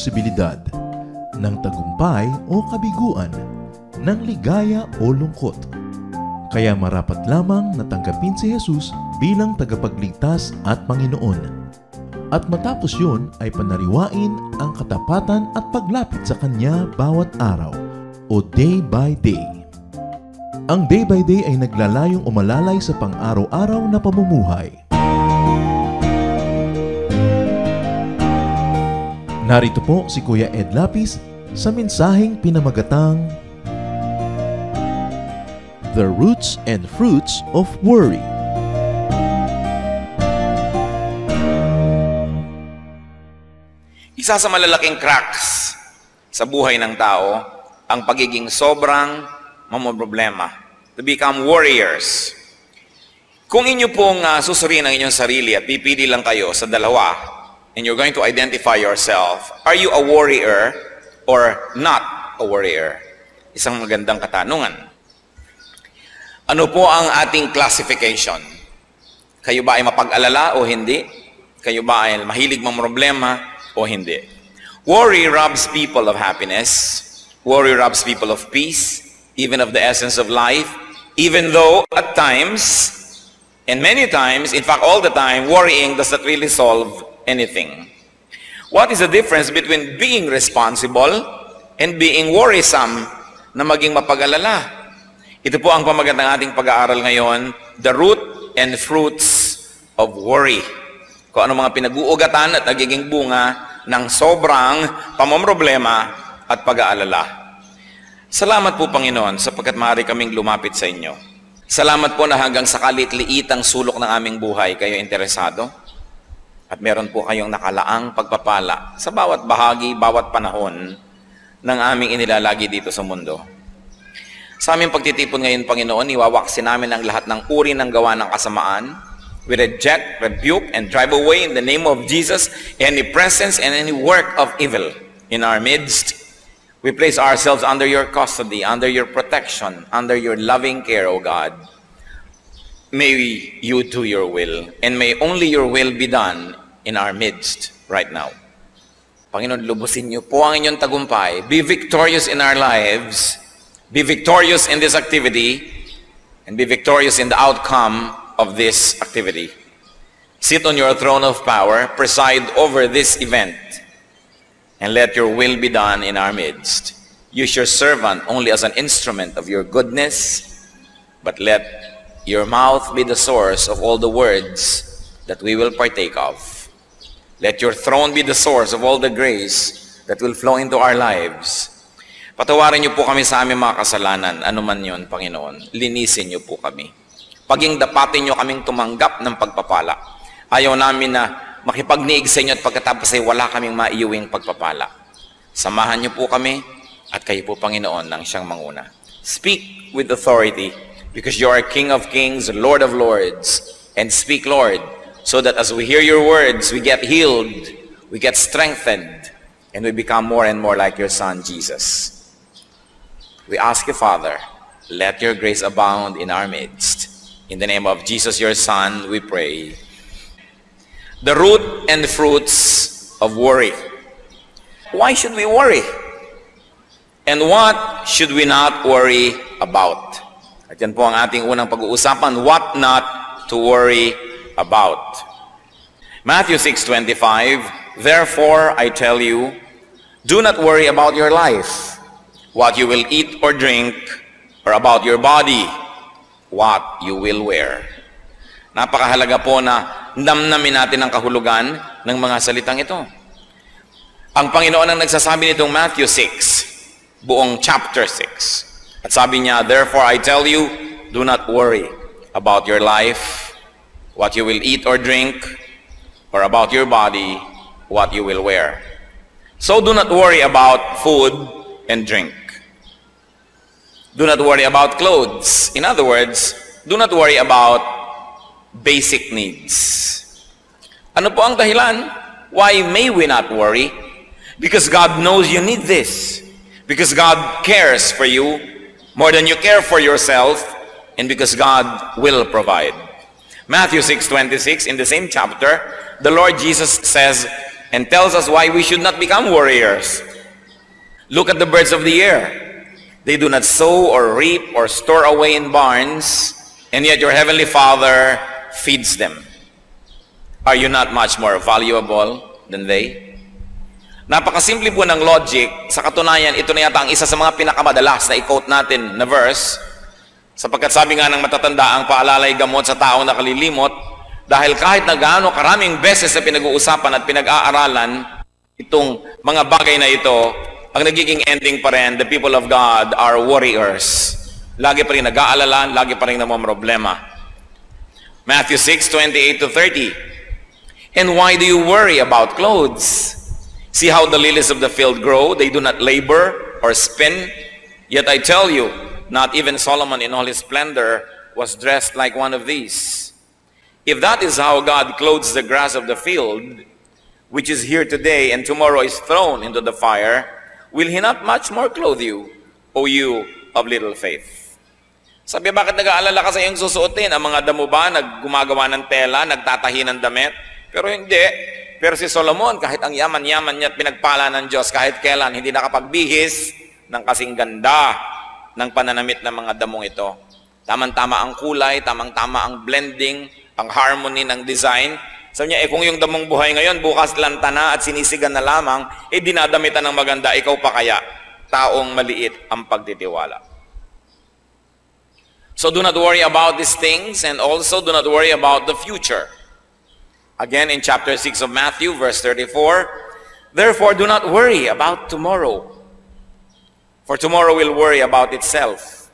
posibilidad, ng tagumpay o kabiguan, ng ligaya o lungkot. Kaya marapat lamang na tanggapin si Jesus bilang tagapagligtas at Panginoon. At matapos yun ay panariwain ang katapatan at paglapit sa Kanya bawat araw o day by day. Ang day by day ay naglalayong umalalay sa pang-araw-araw na pamumuhay. Narito po si Kuya Ed Lapis sa mensaheng pinamagatang The Roots and Fruits of Worry. Isa sa malalaking cracks sa buhay ng tao, ang pagiging sobrang mamroblema. To become warriors. Kung inyo pong susuriin ang inyong sarili at pipili lang kayo sa dalawa, and you're going to identify yourself, are you a warrior or not a warrior? Isang magandang katanungan. Ano po ang ating classification? Kayo ba ay mapag-alala o hindi? Kayo ba ay mahilig mamroblema o hindi? Worry robs people of happiness. Worry robs people of peace, even of the essence of life, even though at times, and many times, in fact all the time, worrying does not really solve anything. What is the difference between being responsible and being worrisome na maging mapag-alala? Ito po ang pamagat ng ating pag-aaral ngayon, the root and fruits of worry. Kung ano mga pinag-uugatan at nagiging bunga ng sobrang pamomroblema at pag-aalala. Salamat po, Panginoon, sapagkat maaari kaming lumapit sa inyo. Salamat po na hanggang sa kalit-liitang sulok ng aming buhay kayo interesado. At meron po kayong nakalaang pagpapala sa bawat bahagi, bawat panahon ng aming inilalagi dito sa mundo. Sa aming pagtitipon ngayon, Panginoon, iwawaksin namin ang lahat ng uri ng gawa ng kasamaan. We reject, rebuke, and drive away in the name of Jesus any presence and any work of evil in our midst. We place ourselves under your custody, under your protection, under your loving care, O God. May you do your will, and may only your will be done in our midst right now. Panginoon, lubusin niyo po ang inyong tagumpay. Be victorious in our lives. Be victorious in this activity, and be victorious in the outcome of this activity. Sit on your throne of power, preside over this event, and let your will be done in our midst. Use your servant only as an instrument of your goodness, but let your mouth be the source of all the words that we will partake of. Let your throne be the source of all the grace that will flow into our lives. Patawarin niyo po kami sa aming mga kasalanan, anuman yun, Panginoon. Linisin niyo po kami. Paging dapatin niyo kaming tumanggap ng pagpapala. Ayaw namin na makipagniig sa inyo at pagkatapos ay wala kaming maiuwing pagpapala. Samahan niyo po kami at kayo po, Panginoon, nang siyang manguna. Speak with authority because you are King of Kings, Lord of Lords. And speak, Lord, so that as we hear your words, we get healed, we get strengthened, and we become more and more like your Son, Jesus. We ask you, Father, let your grace abound in our midst. In the name of Jesus, your Son, we pray. The root and the fruits of worry. Why should we worry? And what should we not worry about? At yan po ang ating unang pag-uusapan, what not to worry about. Matthew 6:25, therefore I tell you, do not worry about your life, what you will eat or drink, or about your body, what you will wear. Napakahalaga po na damnamin natin ang kahulugan ng mga salitang ito. Ang Panginoon ang nagsasabi nitong Matthew 6, buong chapter 6. At sabi niya, therefore I tell you, do not worry about your life, what you will eat or drink, or about your body, what you will wear. So do not worry about food and drink. Do not worry about clothes. In other words, do not worry about basic needs. Ano po ang dahilan? Why may we not worry? Because God knows you need this. Because God cares for you more than you care for yourself, and because God will provide. Matthew 6:26, in the same chapter, the Lord Jesus says, and tells us why we should not become worriers. Look at the birds of the air. They do not sow or reap or store away in barns, and yet your heavenly Father feeds them. Are you not much more valuable than they? Napakasimple po ng logic. Sa katunayan, ito na yata ang isa sa mga pinakamadalas na i-quote natin na verse, sapagkat sabi nga ng matatanda, ang paalalay gamot sa taong nakalilimot, dahil kahit na gaano karaming beses na pinag-uusapan at pinag-aaralan itong mga bagay na ito, ang nagiging ending pa rin, the people of God are warriors. Lagi pa rin nag-aalala, lagi pa rin namamroblema. Matthew 6:28-30. And why do you worry about clothes? See how the lilies of the field grow, they do not labor or spin. Yet I tell you, not even Solomon in all his splendor was dressed like one of these. If that is how God clothes the grass of the field, which is here today and tomorrow is thrown into the fire, will He not much more clothe you, O you of little faith? Sabi, bakit nag-aalala ka sa iyong susuotin? Ang mga damo ba gumagawa ng tela, nagtatahi ng damit? Pero hindi. Pero si Solomon, kahit ang yaman-yaman niya at pinagpala ng Diyos, kahit kailan, hindi nakapagbihis ng kasing ganda ng pananamit ng mga damong ito. Tamang-tama ang kulay, tamang-tama ang blending, ang harmony ng design. Sabi niya, kung yung damong buhay ngayon, bukas lanta na at sinisigan na lamang, dinadamitan ng maganda, ikaw pa kaya, taong maliit ang pagtitiwala. So do not worry about these things, and also do not worry about the future. Again, in chapter 6 of Matthew, verse 34, therefore do not worry about tomorrow, for tomorrow will worry about itself.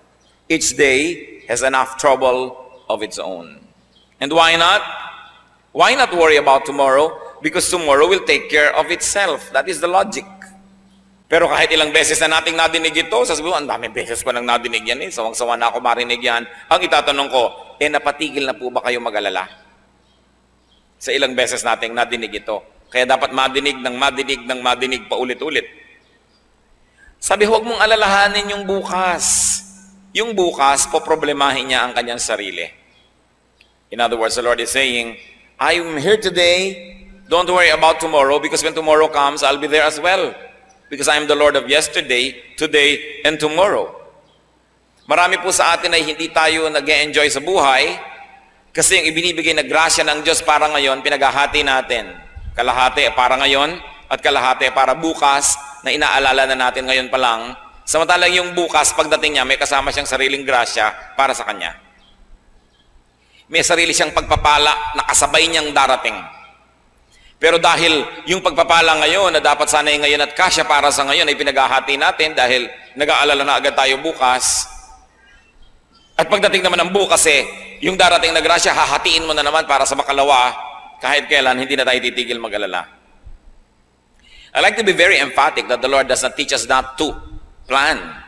Each day has enough trouble of its own. And why not? Why not worry about tomorrow? Because tomorrow will take care of itself. That is the logic. Pero kahit ilang beses na nating nadinig ito, sasabihin, ang daming beses ko nang nadinig yan sawang-sawa na ako marinig yan. Ang itatanong ko, napatigil na po ba kayo mag-alala? Sa ilang beses nating nadinig ito. Kaya dapat madinig ng madinig pa ulit-ulit. Sabi, huwag mong alalahanin yung bukas. Yung bukas, poproblemahin niya ang kanyang sarili. In other words, the Lord is saying, I am here today, don't worry about tomorrow, because when tomorrow comes, I'll be there as well. Because I am the Lord of yesterday, today, and tomorrow. Marami po sa atin ay hindi tayo nag-e-enjoy sa buhay, kasi yung ibinibigay na grasya ng Diyos para ngayon, pinaghahati natin. Kalahati para ngayon at kalahati para bukas na inaalala na natin ngayon pa lang. Samantalang yung bukas, pagdating niya, may kasama siyang sariling grasya para sa kanya. May sarili siyang pagpapala na kasabay niyang darating. Pero dahil yung pagpapala ngayon na dapat sana'y ngayon at kasya para sa ngayon ay pinaghahati natin dahil nag-aalala na agad tayo bukas. At pagdating naman ng bukas yung darating na grasya, hahatiin mo na naman para sa makalawa, kahit kailan, hindi na tayo titigil mag-alala. I like to be very emphatic that the Lord does not teach us not to plan.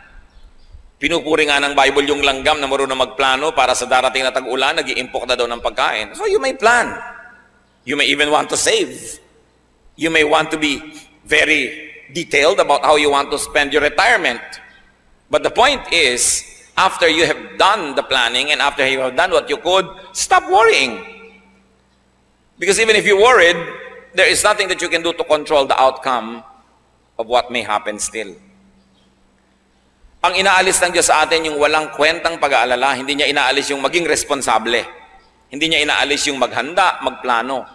Pinupuri nga ng Bible yung langgam na marunong magplano para sa darating na tag-ulan, nag-iimpok na daw ng pagkain. So you may plan. You may even want to save. You may want to be very detailed about how you want to spend your retirement. But the point is, after you have done the planning and after you have done what you could, stop worrying. Because even if you worried, there is nothing that you can do to control the outcome of what may happen still. Ang inaalis ng Diyos sa atin yung walang kwentang pag-aalala, hindi niya inaalis yung maging responsable. Hindi niya inaalis yung maghanda, magplano.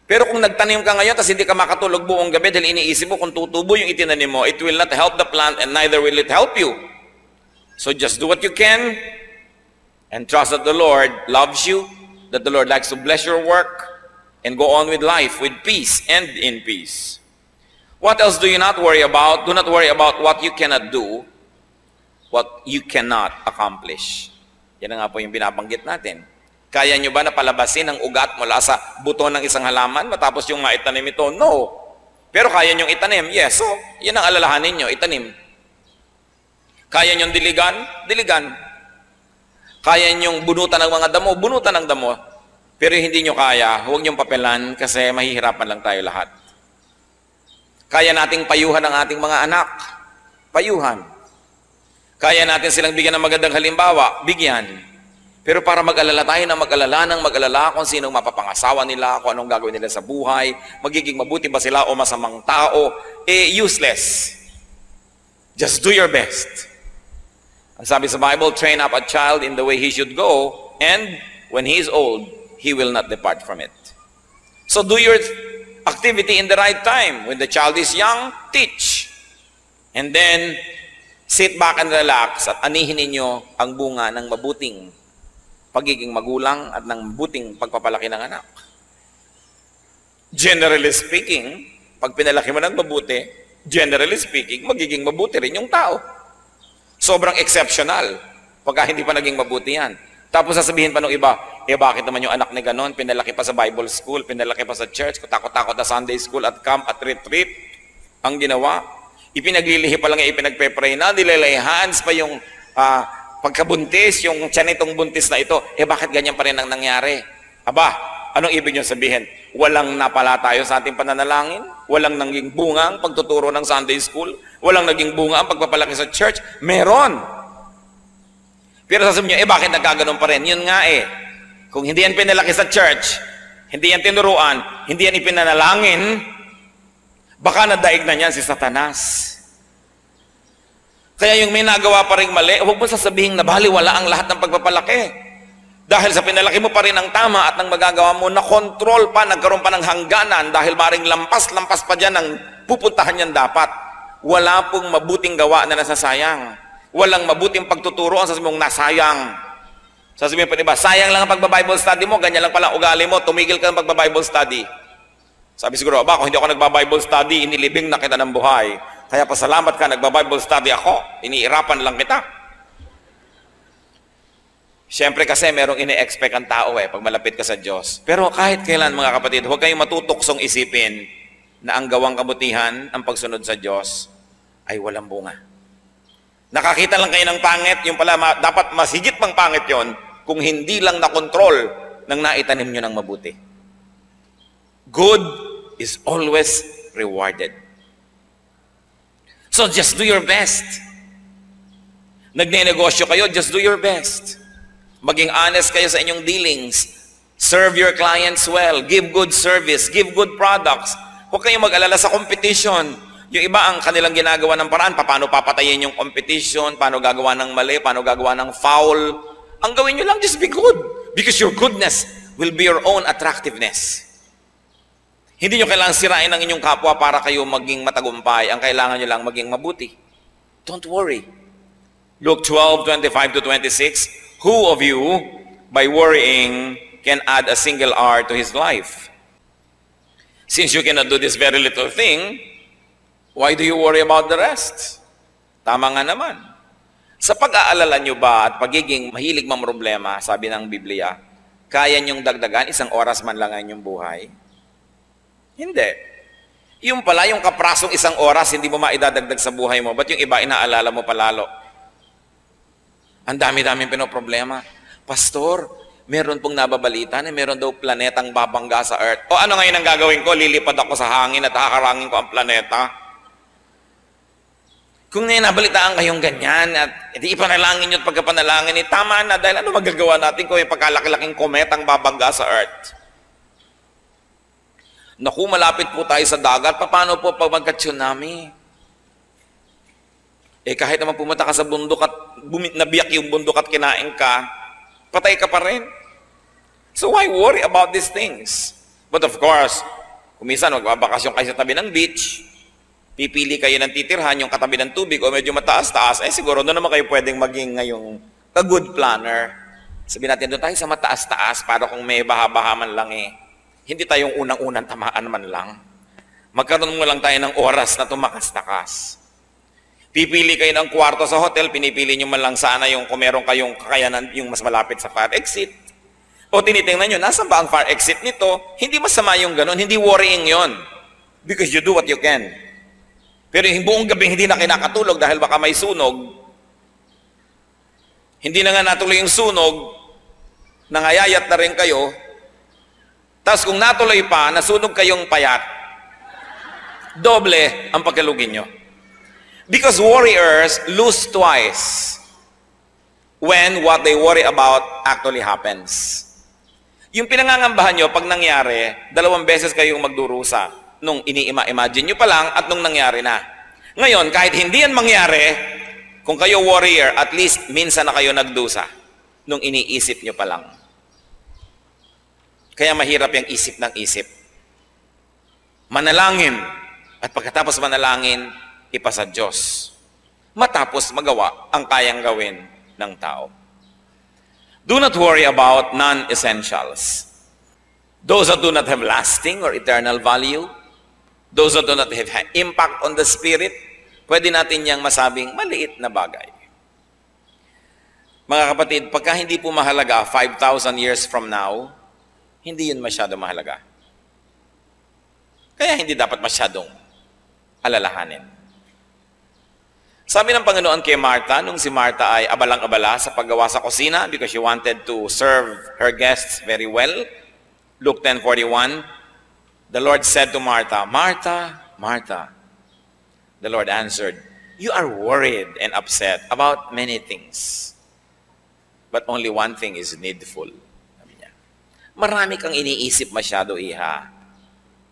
Pero kung nagtanim ka ngayon tapos hindi ka makatulog buong gabi dahil iniisip mo kung tutubo yung itinanim mo, it will not help the plant and neither will it help you. So just do what you can and trust that the Lord loves you, that the Lord likes to bless your work, and go on with life with peace and in peace. What else do you not worry about? Do not worry about what you cannot do, what you cannot accomplish. Yan nga po yung binabanggit natin. Kaya nyo ba na palabasin ang ugat mula sa buto ng isang halaman matapos yung maitanim ito? No. Pero kaya nyong itanim? Yes. So, yan ang alalahanin nyo, itanim. Kaya niyong diligan? Diligan. Kaya niyong bunutan ng mga damo? Bunutan ng damo. Pero hindi niyo kaya, huwag niyong papelan kasi mahihirapan lang tayo lahat. Kaya nating payuhan ang ating mga anak? Payuhan. Kaya natin silang bigyan ng magandang halimbawa? Bigyan. Pero para mag-alala tayo ng mag-alala kung sinong mapapangasawa nila, kung anong gagawin nila sa buhay, magiging mabuti ba sila o masamang tao, useless. Just do your best. Ang sabi sa Bible, train up a child in the way he should go, and when he is old, he will not depart from it. So do your activity in the right time. When the child is young, teach. And then, sit back and relax at anihin ninyo ang bunga ng mabuting pagiging magulang at ng mabuting pagpapalaki ng anak. Generally speaking, pag pinalaki mo ng mabuti, generally speaking, magiging mabuti rin yung tao. Sobrang exceptional pagka hindi pa naging mabuti yan. Tapos sasabihin pa ng iba, bakit naman yung anak ni ganon, pinalaki pa sa Bible school, pinalaki pa sa church, takot-takot na Sunday school at camp at retreat. Ang ginawa, ipinaglilihi pa lang yung ipinagpe-pray na, nililay hands pa yung pagkabuntis, yung tiyan itong buntis na ito, bakit ganyan pa rin ang nangyari? Aba, anong ibig nyo sabihin? Walang napala tayo sa ating pananalangin? Walang naging bunga ang pagtuturo ng Sunday school? Walang naging bunga ang pagpapalaki sa church? Meron! Pero sasabihin nyo, bakit nagkaganon pa rin? Yun nga kung hindi yan pinalaki sa church, hindi yan tinuruan, hindi yan ipinanalangin, baka nadaig na niyan si Satanas. Kaya yung may nagawa pa rin mali, huwag mo sasabihin na baliwala ang lahat ng pagpapalaki. Dahil sa pinalaki mo pa rin ang tama at ang magagawa mo, na-control pa, nagkaroon pa ng hangganan dahil maring lampas-lampas pa dyan ang pupuntahan niyan dapat. Wala pong mabuting gawa na nasasayang. Walang mabuting pagtuturo ang sasabihin mong nasayang. Sasabihin pa diba, sayang lang ang pagbabible study mo, ganyan lang pala ugali mo, tumigil ka ng pagbabible study. Sabi siguro, kung hindi ako nagbabible study, inilibing na kita ng buhay. Kaya pasalamat ka, nagba-Bible study ako. Iniirapan lang kita. Siyempre kasi merong ini-expect ang tao pag malapit ka sa Diyos. Pero kahit kailan mga kapatid, huwag kayong matutuksong isipin na ang gawang kabutihan, ang pagsunod sa Diyos, ay walang bunga. Nakakita lang kayo ng pangit, yung pala dapat mas higit pang pangit yon kung hindi lang na-control ng naitanim nyo ng mabuti. Good is always rewarded. So just do your best. Nagne-negosyo kayo, just do your best. Maging honest kayo sa inyong dealings. Serve your clients well. Give good service. Give good products. Huwag kayong mag-alala sa competition. Yung iba ang kanilang ginagawa ng paraan, paano papatayin yung competition, paano gagawa ng mali, paano gagawa ng foul. Ang gawin nyo lang, just be good. Because your goodness will be your own attractiveness. Hindi nyo kailangan sirain ang inyong kapwa para kayo maging matagumpay. Ang kailangan nyo lang maging mabuti. Don't worry. Luke 12:25-26, who of you, by worrying, can add a single hour to his life? Since you cannot do this very little thing, why do you worry about the rest? Tama nga naman. Sa pag-aalala nyo ba at pagiging mahilig mamroblema, sabi ng Biblia, kaya nyong dagdagan isang oras man lang ang inyong buhay? Hindi. Yung pala, yung kaprasong isang oras, hindi mo maidadagdag sa buhay mo. Ba't yung iba, inaalala mo palalo? Ang dami-daming pinoproblema. Pastor, meron pong nababalita na meron daw planetang babangga sa Earth. O ano ngayon ang gagawin ko? Lilipad ako sa hangin at hakarangin ko ang planeta. Kung ngayon nabalitaan kayong ganyan at hindi ipanalangin nyo at pagkapanalangin, tama na dahil ano magagawa natin kung yung pagkalaki-laking kometang babangga sa Earth? Naku, malapit po tayo sa dagat. Paano po pag magka-tsunami? Kahit naman pumunta ka sa bundok at nabiyak yung bundok at kinain ka, patay ka pa rin. So why worry about these things? But of course, kung minsan magbabakasyon kayo sa tabi ng beach, pipili kayo ng titirhan yung katabi ng tubig o medyo mataas-taas, siguro doon naman kayo pwedeng maging ngayong ka-good planner. Sabihin natin, doon tayo sa mataas-taas para kung may baha-baha man lang hindi tayong unang-unang tamaan man lang. Magkaroon mo lang tayo ng oras na tumakas-takas. Pipili kayo ng kwarto sa hotel, pinipili nyo man lang sana yung kung meron kayong kakayanan yung mas malapit sa fire exit. O tinitingnan nyo, nasan ba ang fire exit nito? Hindi masama yung ganun, hindi worrying yon. Because you do what you can. Pero yung buong gabi hindi na kinakatulog dahil baka may sunog. Hindi na nga natuloy yung sunog, nangayayat na rin kayo. Tapos kung natuloy pa, nasunog kayong payat, doble ang pagkalugin nyo. Because warriors lose twice. when what they worry about actually happens. Yung pinangangambahan nyo, pag nangyari, 2 beses kayong magdurusa. Nung ini-imagine nyo pa lang at nung nangyari na. Ngayon, kahit hindi yan mangyari, kung kayo warrior, at least minsan na kayo nagdusa. Nung iniisip nyo pa lang. Kaya mahirap yung isip ng isip. Manalangin. At pagkatapos manalangin, ipasa Diyos. Matapos magawa ang kayang gawin ng tao. Do not worry about non-essentials. Those that do not have lasting or eternal value, those that do not have impact on the spirit, pwede natin niyang masabing maliit na bagay. Mga kapatid, pagka hindi po mahalaga 5,000 years from now, hindi yun masyado mahalaga. Kaya hindi dapat masyadong alalahanin. Sabi ng Panginoon kay Martha, nung si Martha ay abalang-abala sa paggawa sa kusina because she wanted to serve her guests very well. Luke 10:41, the Lord said to Martha, Martha, Martha. The Lord answered, you are worried and upset about many things, but only one thing is needful. Sabi niya, marami kang iniisip masyado, iha.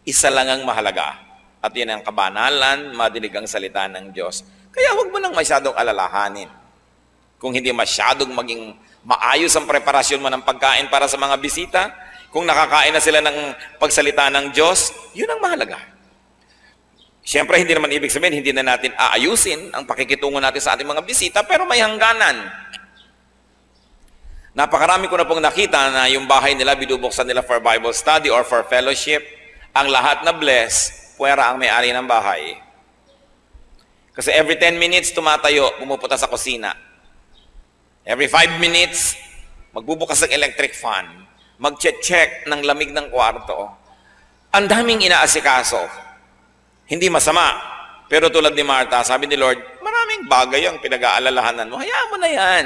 Isa lang ang mahalaga, at yun ang kabanalan, madinig ang salita ng Diyos. Kaya huwag mo nang masyadong alalahanin. Kung hindi masyadong maging maayos ang preparasyon mo ng pagkain para sa mga bisita, kung nakakain na sila ng pagsalita ng Diyos, yun ang mahalaga. Siyempre, hindi naman ibig sabihin, hindi na natin aayusin ang pakikitungo natin sa ating mga bisita, pero may hangganan. Napakarami ko na pong nakita na yung bahay nila, binubuksan nila for Bible study or for fellowship. Ang lahat na bless, puwera ang may-ari ng bahay. Kasi every 10 minutes tumatayo, pumupunta sa kusina. Every 5 minutes, magbubukas ng electric fan. Mag-check ng lamig ng kwarto. Ang daming inaasikaso. Hindi masama. Pero tulad ni Martha, sabi ni Lord, maraming bagay ang pinag-aalalahanan mo. Hayaan mo na yan.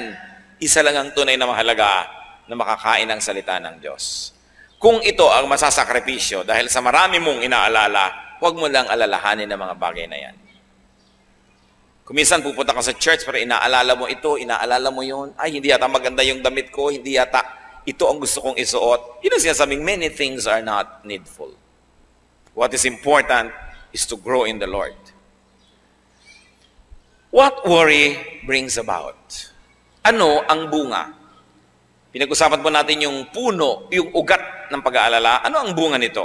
Isa lang ang tunay na mahalaga na makakain ng salita ng Diyos. Kung ito ang masasakripisyo dahil sa marami mong inaalala, huwag mo lang alalahanin ang mga bagay na yan. Kung minsan pupunta ka sa church pero inaalala mo ito, inaalala mo yun, ay hindi yata maganda yung damit ko, hindi yata ito ang gusto kong isuot. Yun ang sinasabing, many things are not needful. What is important is to grow in the Lord. What worry brings about? Ano ang bunga? Pinag-usapan po natin yung puno, yung ugat ng pag-aalala. Ano ang bunga nito?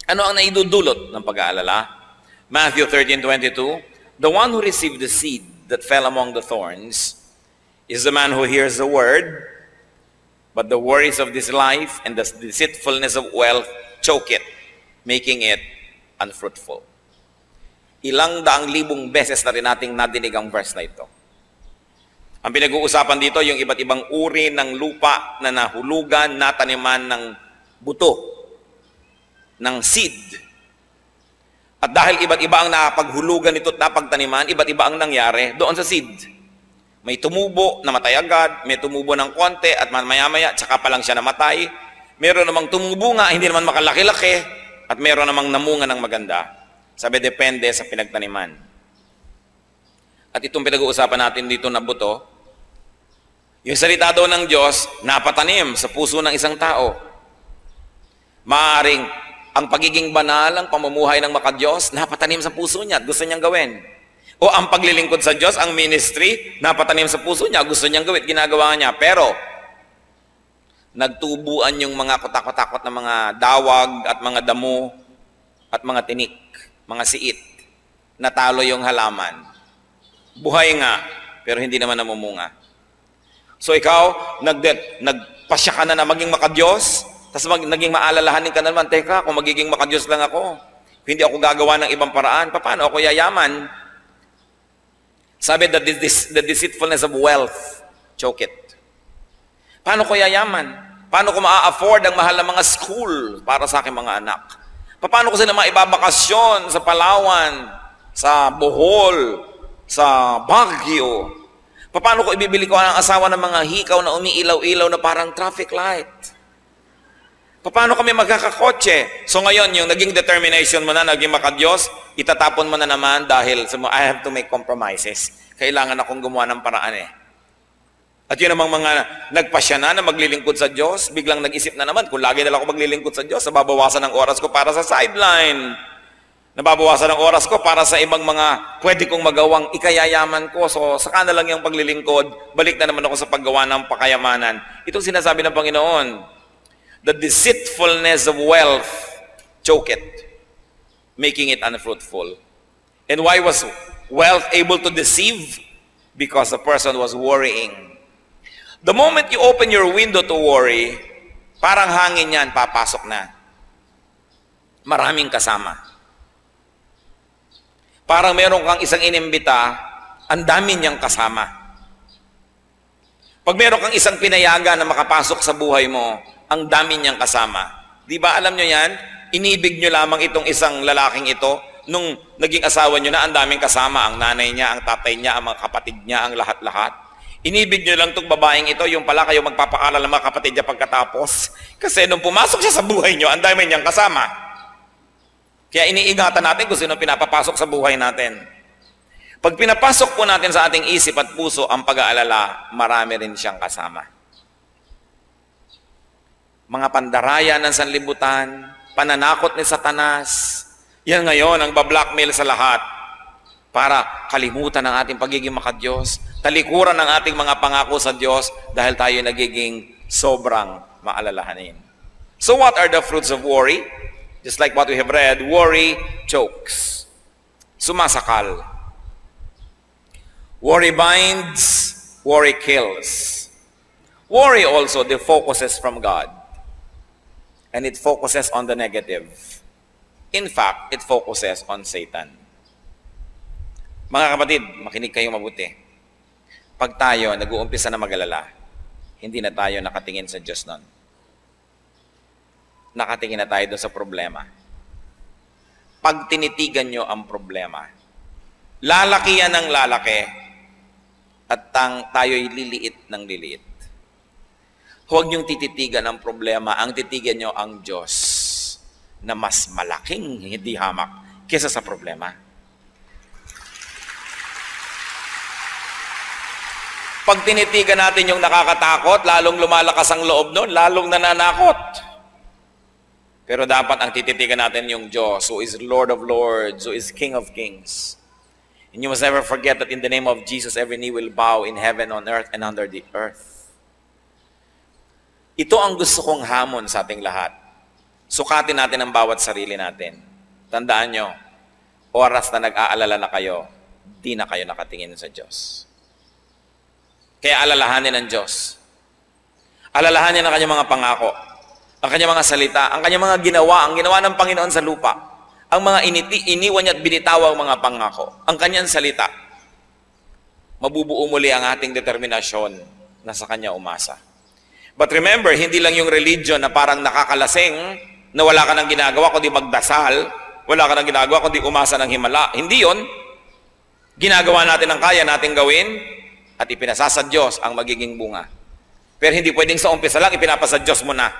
Ano ang naidudulot ng pag-aalala? Matthew 13:22, the one who received the seed that fell among the thorns is the man who hears the word, but the worries of this life and the deceitfulness of wealth choke it, making it unfruitful. Ilang daang libong beses na rin nating nadinig ang verse na ito. Ang pinag-uusapan dito, yung iba't ibang uri ng lupa na nahulugan, nataniman ng buto, ng seed. At dahil iba't iba ang napaghulugan nito at napagtaniman, iba't iba ang nangyari doon sa seed. May tumubo, namatay agad, may tumubo ng konti at maya-maya, tsaka pa lang siya namatay. Meron namang tumubo nga, hindi naman makalaki-laki, at meron namang namunga ng maganda. Sabi, depende sa pinagtaniman. At itong pinag-uusapan natin dito na buto, yung salita daw ng Diyos, napatanim sa puso ng isang tao. Maaring ang pagiging banal, ang pamumuhay ng makadiyos, napatanim sa puso niya at gusto niyang gawin. O ang paglilingkod sa Diyos, ang ministry, napatanim sa puso niya, gusto niyang gawin, ginagawa niya. Pero, nagtubuan yung mga kotak-kotakot na mga dawag at mga damo at mga tinik, mga siit. Natalo yung halaman. Buhay nga, pero hindi naman namumunga. So ikaw, nagpasya ka na maging makadiyos, tapos naging maalalahanin ka na naman, teka, kung magiging makadiyos lang ako, hindi ako gagawa ng ibang paraan, paano ako yayaman? Sabi that the deceitfulness of wealth, choke it. Paano ko yayaman? Paano ko maa-afford ang mahal na mga school para sa aking mga anak? Paano ko sila maibabakasyon sa Palawan, sa Bohol, sa Baguio? Paano ko ibibili ko ang asawa ng mga hikaw na umiilaw-ilaw na parang traffic light? Paano kami magkakakotse? So ngayon, yung naging determination mo na, naging makadiyos, itatapon mo na naman dahil I have to make compromises. Kailangan akong gumawa ng paraan eh. At yun namang mga nagpasya na maglilingkod sa Diyos, biglang nag-isip na naman, kung lagi na lang ako maglilingkod sa Diyos, nababawasan ng oras ko para sa sideline. Nababawasan ng oras ko para sa ibang mga pwede kong magawang ikayayaman ko. So, saka na lang yung paglilingkod, balik na naman ako sa paggawa ng pakayamanan. Itong sinasabi ng Panginoon, the deceitfulness of wealth, choke it, making it unfruitful. And why was wealth able to deceive? Because the person was worrying. The moment you open your window to worry, parang hangin yan, papasok na. Maraming kasama. Parang meron kang isang inimbita, ang dami niyang kasama. Pag meron kang isang pinayagan na makapasok sa buhay mo, ang dami niyang kasama. Di ba alam nyo yan? Inibig nyo lamang itong isang lalaking ito, nung naging asawa nyo na, ang daming kasama. Ang nanay niya, ang tatay niya, ang mga kapatid niya, ang lahat-lahat. Inibig nyo lang itong babaeng ito, yung pala kayo magpapakaalala ng mga kapatid niya pagkatapos. Kasi nung pumasok siya sa buhay nyo, ang dami niyang kasama. Kaya iniingatan natin kung sino pinapapasok sa buhay natin. Pag pinapasok po natin sa ating isip at puso ang pag-aalala, marami rin siyang kasama. Mga pandaraya ng sanlibutan, pananakot ni Satanas, yan ngayon ang bablockmail sa lahat para kalimutan ang ating pagiging makadiyos, talikuran ng ating mga pangako sa Diyos dahil tayo nagiging sobrang maalalahanin. So what are the fruits of worry? Just like what we have read, worry chokes. Sumasakal. Worry binds, worry kills. Worry also defocuses from God. And it focuses on the negative. In fact, it focuses on Satan. Mga kapatid, makinig kayo mabuti. Pag tayo nag-uumpisa na mag-alala, hindi na tayo nakatingin sa Diyos nun. Nakatingin na tayo doon sa problema. Pag tinitigan nyo ang problema, lalaki yan ng lalaki at tayo'y liliit ng liliit. Huwag niyong tititigan ang problema, ang titigan nyo ang Diyos na mas malaking hindi hamak kesa sa problema. Pag tinitigan natin yung nakakatakot, lalong lumalakas ang loob nun, lalong nananakot. Pero dapat ang tititigan natin yung Diyos, who is Lord of Lords, who is King of Kings. And you must never forget that in the name of Jesus, every knee will bow in heaven, on earth, and under the earth. Ito ang gusto kong hamon sa ating lahat. Sukatin natin ang bawat sarili natin. Tandaan nyo, oras na nag-aalala na kayo, di na kayo nakatingin sa Diyos. Kaya alalahanin ng Diyos. Alalahanin ang kanyang mga pangako, ang kanyang mga salita, ang kanyang mga ginawa, ang ginawa ng Panginoon sa lupa, ang mga iniwan niya at binitaw ang mga pangako, ang kanyang salita. Mabubuo muli ang ating determinasyon na sa kanya umasa. But remember, hindi lang yung religion na parang nakakalasing, na wala ka nang ginagawa kundi magdasal, wala ka nang ginagawa kundi umasa ng himala. Hindi yon. Ginagawa natin ang kaya nating gawin, at ipinasa sa Diyos ang magiging bunga. Pero hindi pwedeng sa umpisa lang, ipinapasa Diyos mo na.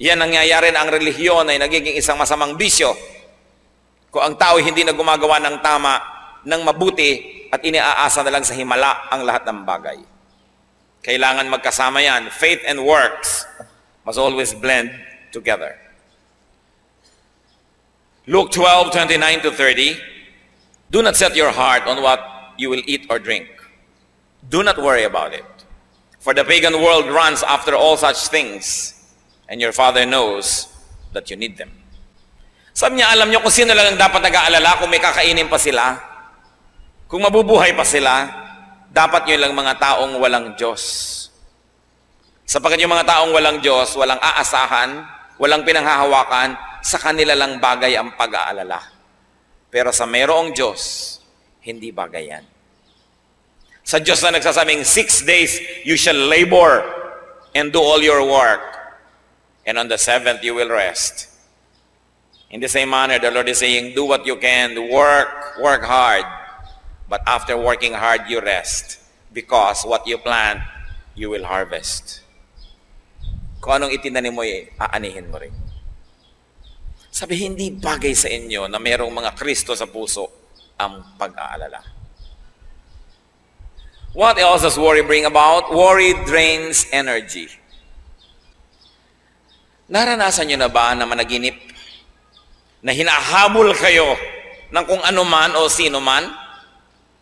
Yan nangyayari na ang relihiyon ay nagiging isang masamang bisyo. Kung ang tao hindi na gumagawa ng tama, ng mabuti, at iniaasa na lang sa himala ang lahat ng bagay. Kailangan magkasama yan. Faith and works must always blend together. Luke 12:29-30, do not set your heart on what you will eat or drink. Do not worry about it. For the pagan world runs after all such things, and your Father knows that you need them. Sabi niya, alam niyo kung sino lang ang dapat nag-aalala kung may kakainin pa sila, kung mabubuhay pa sila, dapat niyo lang mga taong walang Diyos. Sapagkat yung mga taong walang Diyos, walang aasahan, walang pinanghahawakan, sa kanila lang bagay ang pag-aalala. Pero sa mayroong Diyos, hindi bagay yan. Sa Diyos na nagsasabing, 6 days you shall labor and do all your work. And on the 7th you will rest. In the same manner, the Lord is saying, do what you can, work hard. But after working hard, you rest. Because what you plant, you will harvest. Kung anong itinanim mo, aanihin mo rin. Sabi, hindi bagay sa inyo na mayroong mga Kristo sa puso ang pag-aalala. What else does worry bring about? Worry drains energy. Naranasan nyo na ba na managinip na hinahabol kayo ng kung ano man o sino man?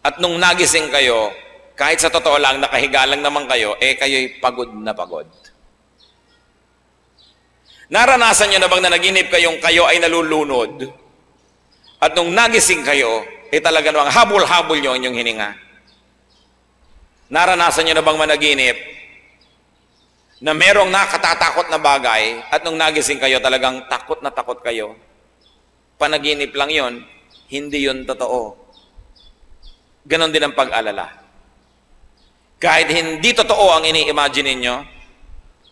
At nung nagising kayo, kahit sa totoo lang, nakahiga lang naman kayo, kayo'y pagod na pagod. Naranasan nyo na bang nanaginip kayong kayo ay nalulunod? At nung nagising kayo, talaga namang habol-habol nyo ang inyong hininga. Naranasan nyo na bang managinip na merong nakatatakot na bagay at nung nagising kayo, talagang takot na takot kayo? Panaginip lang yon, hindi yon totoo. Ganon din ang pag-alala. Kahit hindi totoo ang ini-imagine ninyo,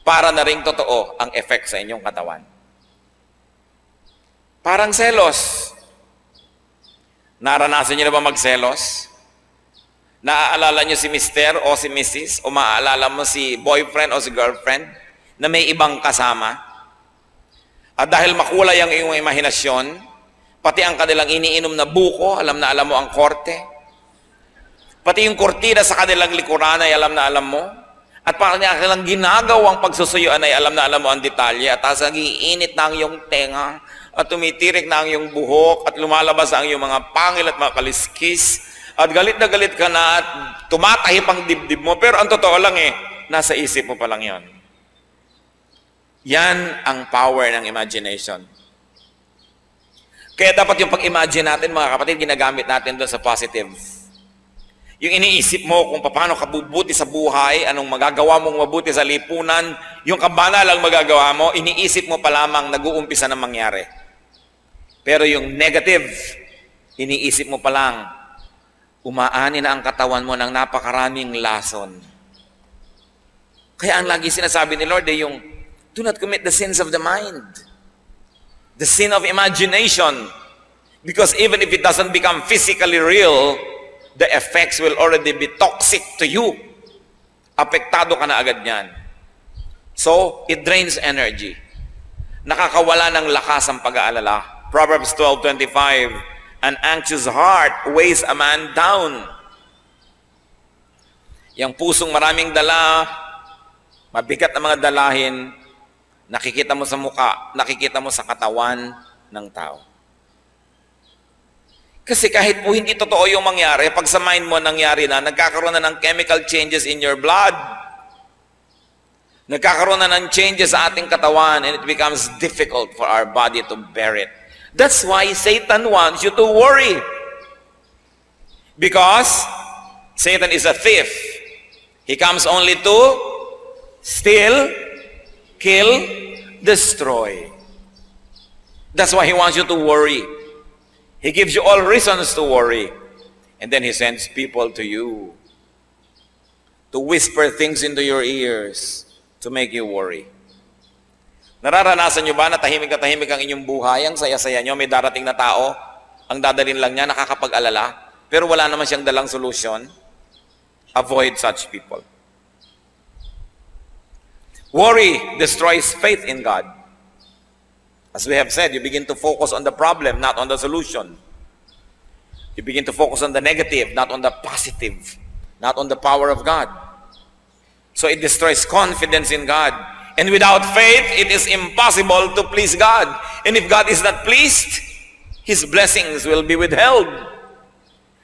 para na ring totoo ang effect sa inyong katawan. Parang selos. Naranasan niyo na ba magselos? Naaalala niyo si Mr. o si Mrs. o maaalala mo si boyfriend o si girlfriend na may ibang kasama? At dahil makulay ang iyong imahinasyon, pati ang kanilang iniinom na buko, alam na alam mo ang korte. Pati yung kortina sa kanilang likuran ay alam na alam mo. At parang kanilang ginagawang pagsusuyuan ay alam na alam mo ang detalye. At tapos nagiinit na ang iyong tenga, at tumitirik na ang iyong buhok, at lumalabas ang iyong mga pangil at mga kaliskis. At galit na galit ka na at tumatahip ang dibdib mo. Pero ang totoo lang nasa isip mo pa lang yon. Yan ang power ng imagination. Kaya dapat yung pag-imagine natin, mga kapatid, ginagamit natin doon sa positive. Yung iniisip mo kung paano ka bubuti sa buhay, anong magagawa mong mabuti sa lipunan, yung kabanalang magagawa mo, iniisip mo pa lamang nag-uumpisa na mangyari. Pero yung negative, iniisip mo pa lang, umaani na ang katawan mo ng napakaraming lason. Kaya ang lagi sinasabi ni Lord yung, do not commit the sins of the mind. The sin of imagination. Because even if it doesn't become physically real, the effects will already be toxic to you. Apektado ka na agad niyan. So, it drains energy. Nakakawala ng lakas ang pag-aalala. Proverbs 12:25, an anxious heart weighs a man down. Yang pusong maraming dala, mabigat na mga dalahin, nakikita mo sa muka, nakikita mo sa katawan ng tao. Kasi kahit po hindi totoo yung mangyari, pag sa mind mo nangyari na, nagkakaroon na ng chemical changes in your blood. Nagkakaroon na ng changes sa ating katawan and it becomes difficult for our body to bear it. That's why Satan wants you to worry. Because Satan is a thief. He comes only to steal, kill, destroy. That's why he wants you to worry. He gives you all reasons to worry. And then he sends people to you to whisper things into your ears to make you worry. Nararanasan nyo ba na tahimik ang inyong buhay, ang saya-saya nyo, may darating na tao, ang dadalhin lang niya, nakakapag-alala, pero wala naman siyang dalang solusyon? Avoid such people. Worry destroys faith in God. As we have said, you begin to focus on the problem, not on the solution. You begin to focus on the negative, not on the positive, not on the power of God. So it destroys confidence in God. And without faith, it is impossible to please God. And if God is not pleased, His blessings will be withheld.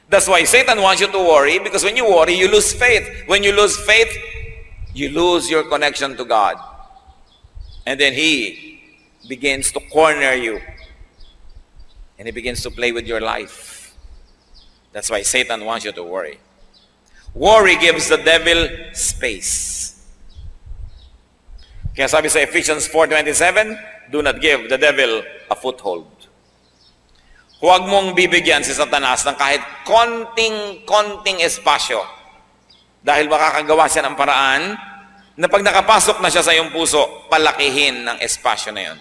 That's why Satan wants you to worry, because when you worry, you lose faith. When you lose faith, you lose your connection to God. And then He begins to corner you. And He begins to play with your life. That's why Satan wants you to worry. Worry gives the devil space. Kaya sabi sa Ephesians 4:27, do not give the devil a foothold. Huwag mong bibigyan si Satanas ng kahit konting espasyo. Dahil makakagawa siya ng paraan na pag nakapasok na siya sa iyong puso, palakihin ng espasyo na yun.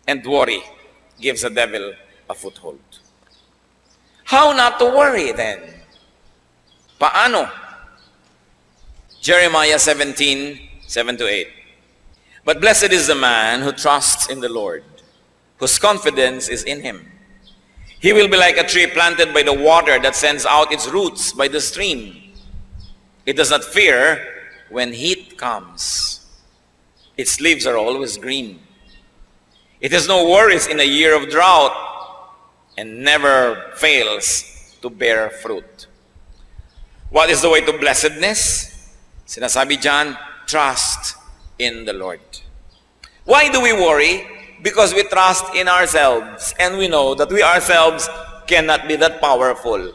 And worry gives the devil a foothold. How not to worry then? Paano? Jeremiah 17:7-8. But blessed is the man who trusts in the Lord, whose confidence is in Him. He will be like a tree planted by the water that sends out its roots by the stream. It does not fear when heat comes. Its leaves are always green. It has no worries in a year of drought and never fails to bear fruit. What is the way to blessedness? Sinasabi dyan, trust in the Lord. Why do we worry? Because we trust in ourselves, and we know that we ourselves cannot be that powerful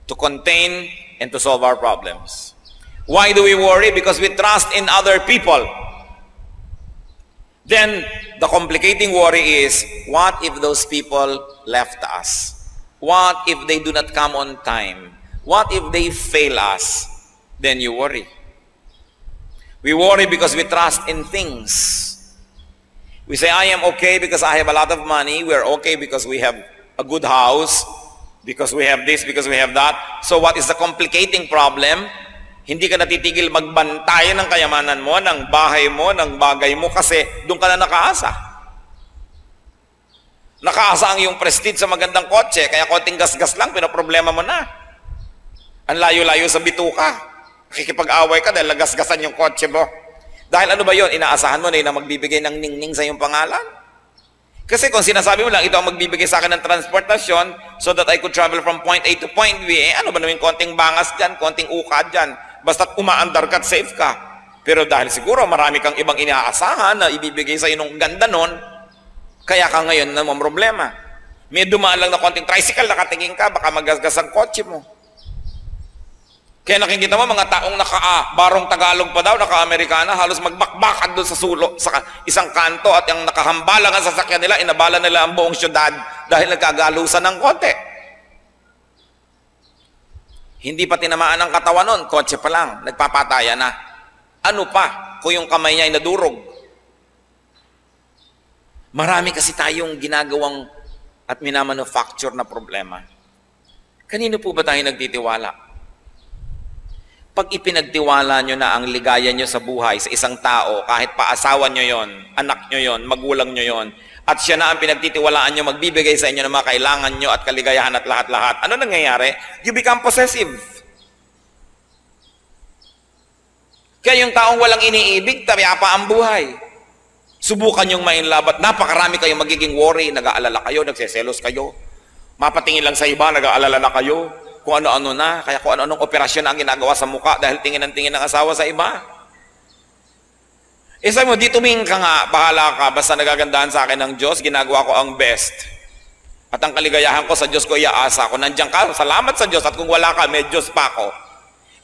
to contain and to solve our problems. Why do we worry? Because we trust in other people. Then, the complicating worry is, what if those people left us? What if they do not come on time? What if they fail us? Then you worry. We worry because we trust in things. We say, I am okay because I have a lot of money. We are okay because we have a good house, because we have this, because we have that. So what is the complicating problem? Hindi ka natitigil magbantay ng kayamanan mo, ng bahay mo, ng bagay mo, kasi doon ka na nakaasa. Nakaasa ang iyong prestige sa magandang kotse, kaya konting gas-gas lang, pinaproblema mo na. Ang layo-layo sa bituka. Nakikipag-away ka dahil nagasgasan yung kotse mo. Dahil ano ba yun? Inaasahan mo na yun ang magbibigay ng ningning sa iyong pangalan? Kasi kung sinasabi mo lang, ito ang magbibigay sa akin ng transportasyon so that I could travel from point A to point B, ano ba naman konting bangas dyan, konting ukad dyan, basta't umaandar ka at safe ka. Pero dahil siguro marami kang ibang inaasahan na ibibigay sa iyo ng ganda nun, kaya ka ngayon naman problema. May dumaan lang na konting tricycle, nakatingin ka, baka magasgas ang kotse mo. Kaya nakikita mo mga taong barong Tagalog pa daw, naka-Amerikana, halos magbakbakan doon sa sulok, sa isang kanto, at yung nakahambalang ang sasakyan nila, inabala nila ang buong syudad dahil nagkagalusan ng konti. Hindi pa tinamaan ang katawan nun, kotse pa lang, nagpapataya na. Ano pa kung yung kamay niya ay nadurog? Marami kasi tayong ginagawang at minamanufacture na problema. Kanino po ba tayo nagtitiwala? Pag ipinagtiwala nyo na ang ligaya nyo sa buhay sa isang tao, kahit pa asawa nyo yon, anak nyo yon, magulang nyo yon, at siya na ang pinagtitiwalaan nyo, magbibigay sa inyo ng mga kailangan nyo at kaligayahan at lahat-lahat, ano nangyayari? You become possessive. Kaya yung taong walang iniibig, tayapa ang buhay. Subukan yung ma-inlove at napakarami kayong magiging worry, nag-aalala kayo, nagseselos kayo. Mapatingin lang sa iba, nag-aalala na kayo. Kung ano-ano na, kaya kung ano-anong operasyon na ang ginagawa sa muka dahil tingin ng asawa sa iba. Sabi mo, di tumingin ka nga, bahala ka, basta nagagandahan sa akin ng Diyos, ginagawa ko ang best. At ang kaligayahan ko sa Diyos ko, iaasa ko. Nandiyan ka, salamat sa Diyos, at kung wala ka, may Diyos pa ako.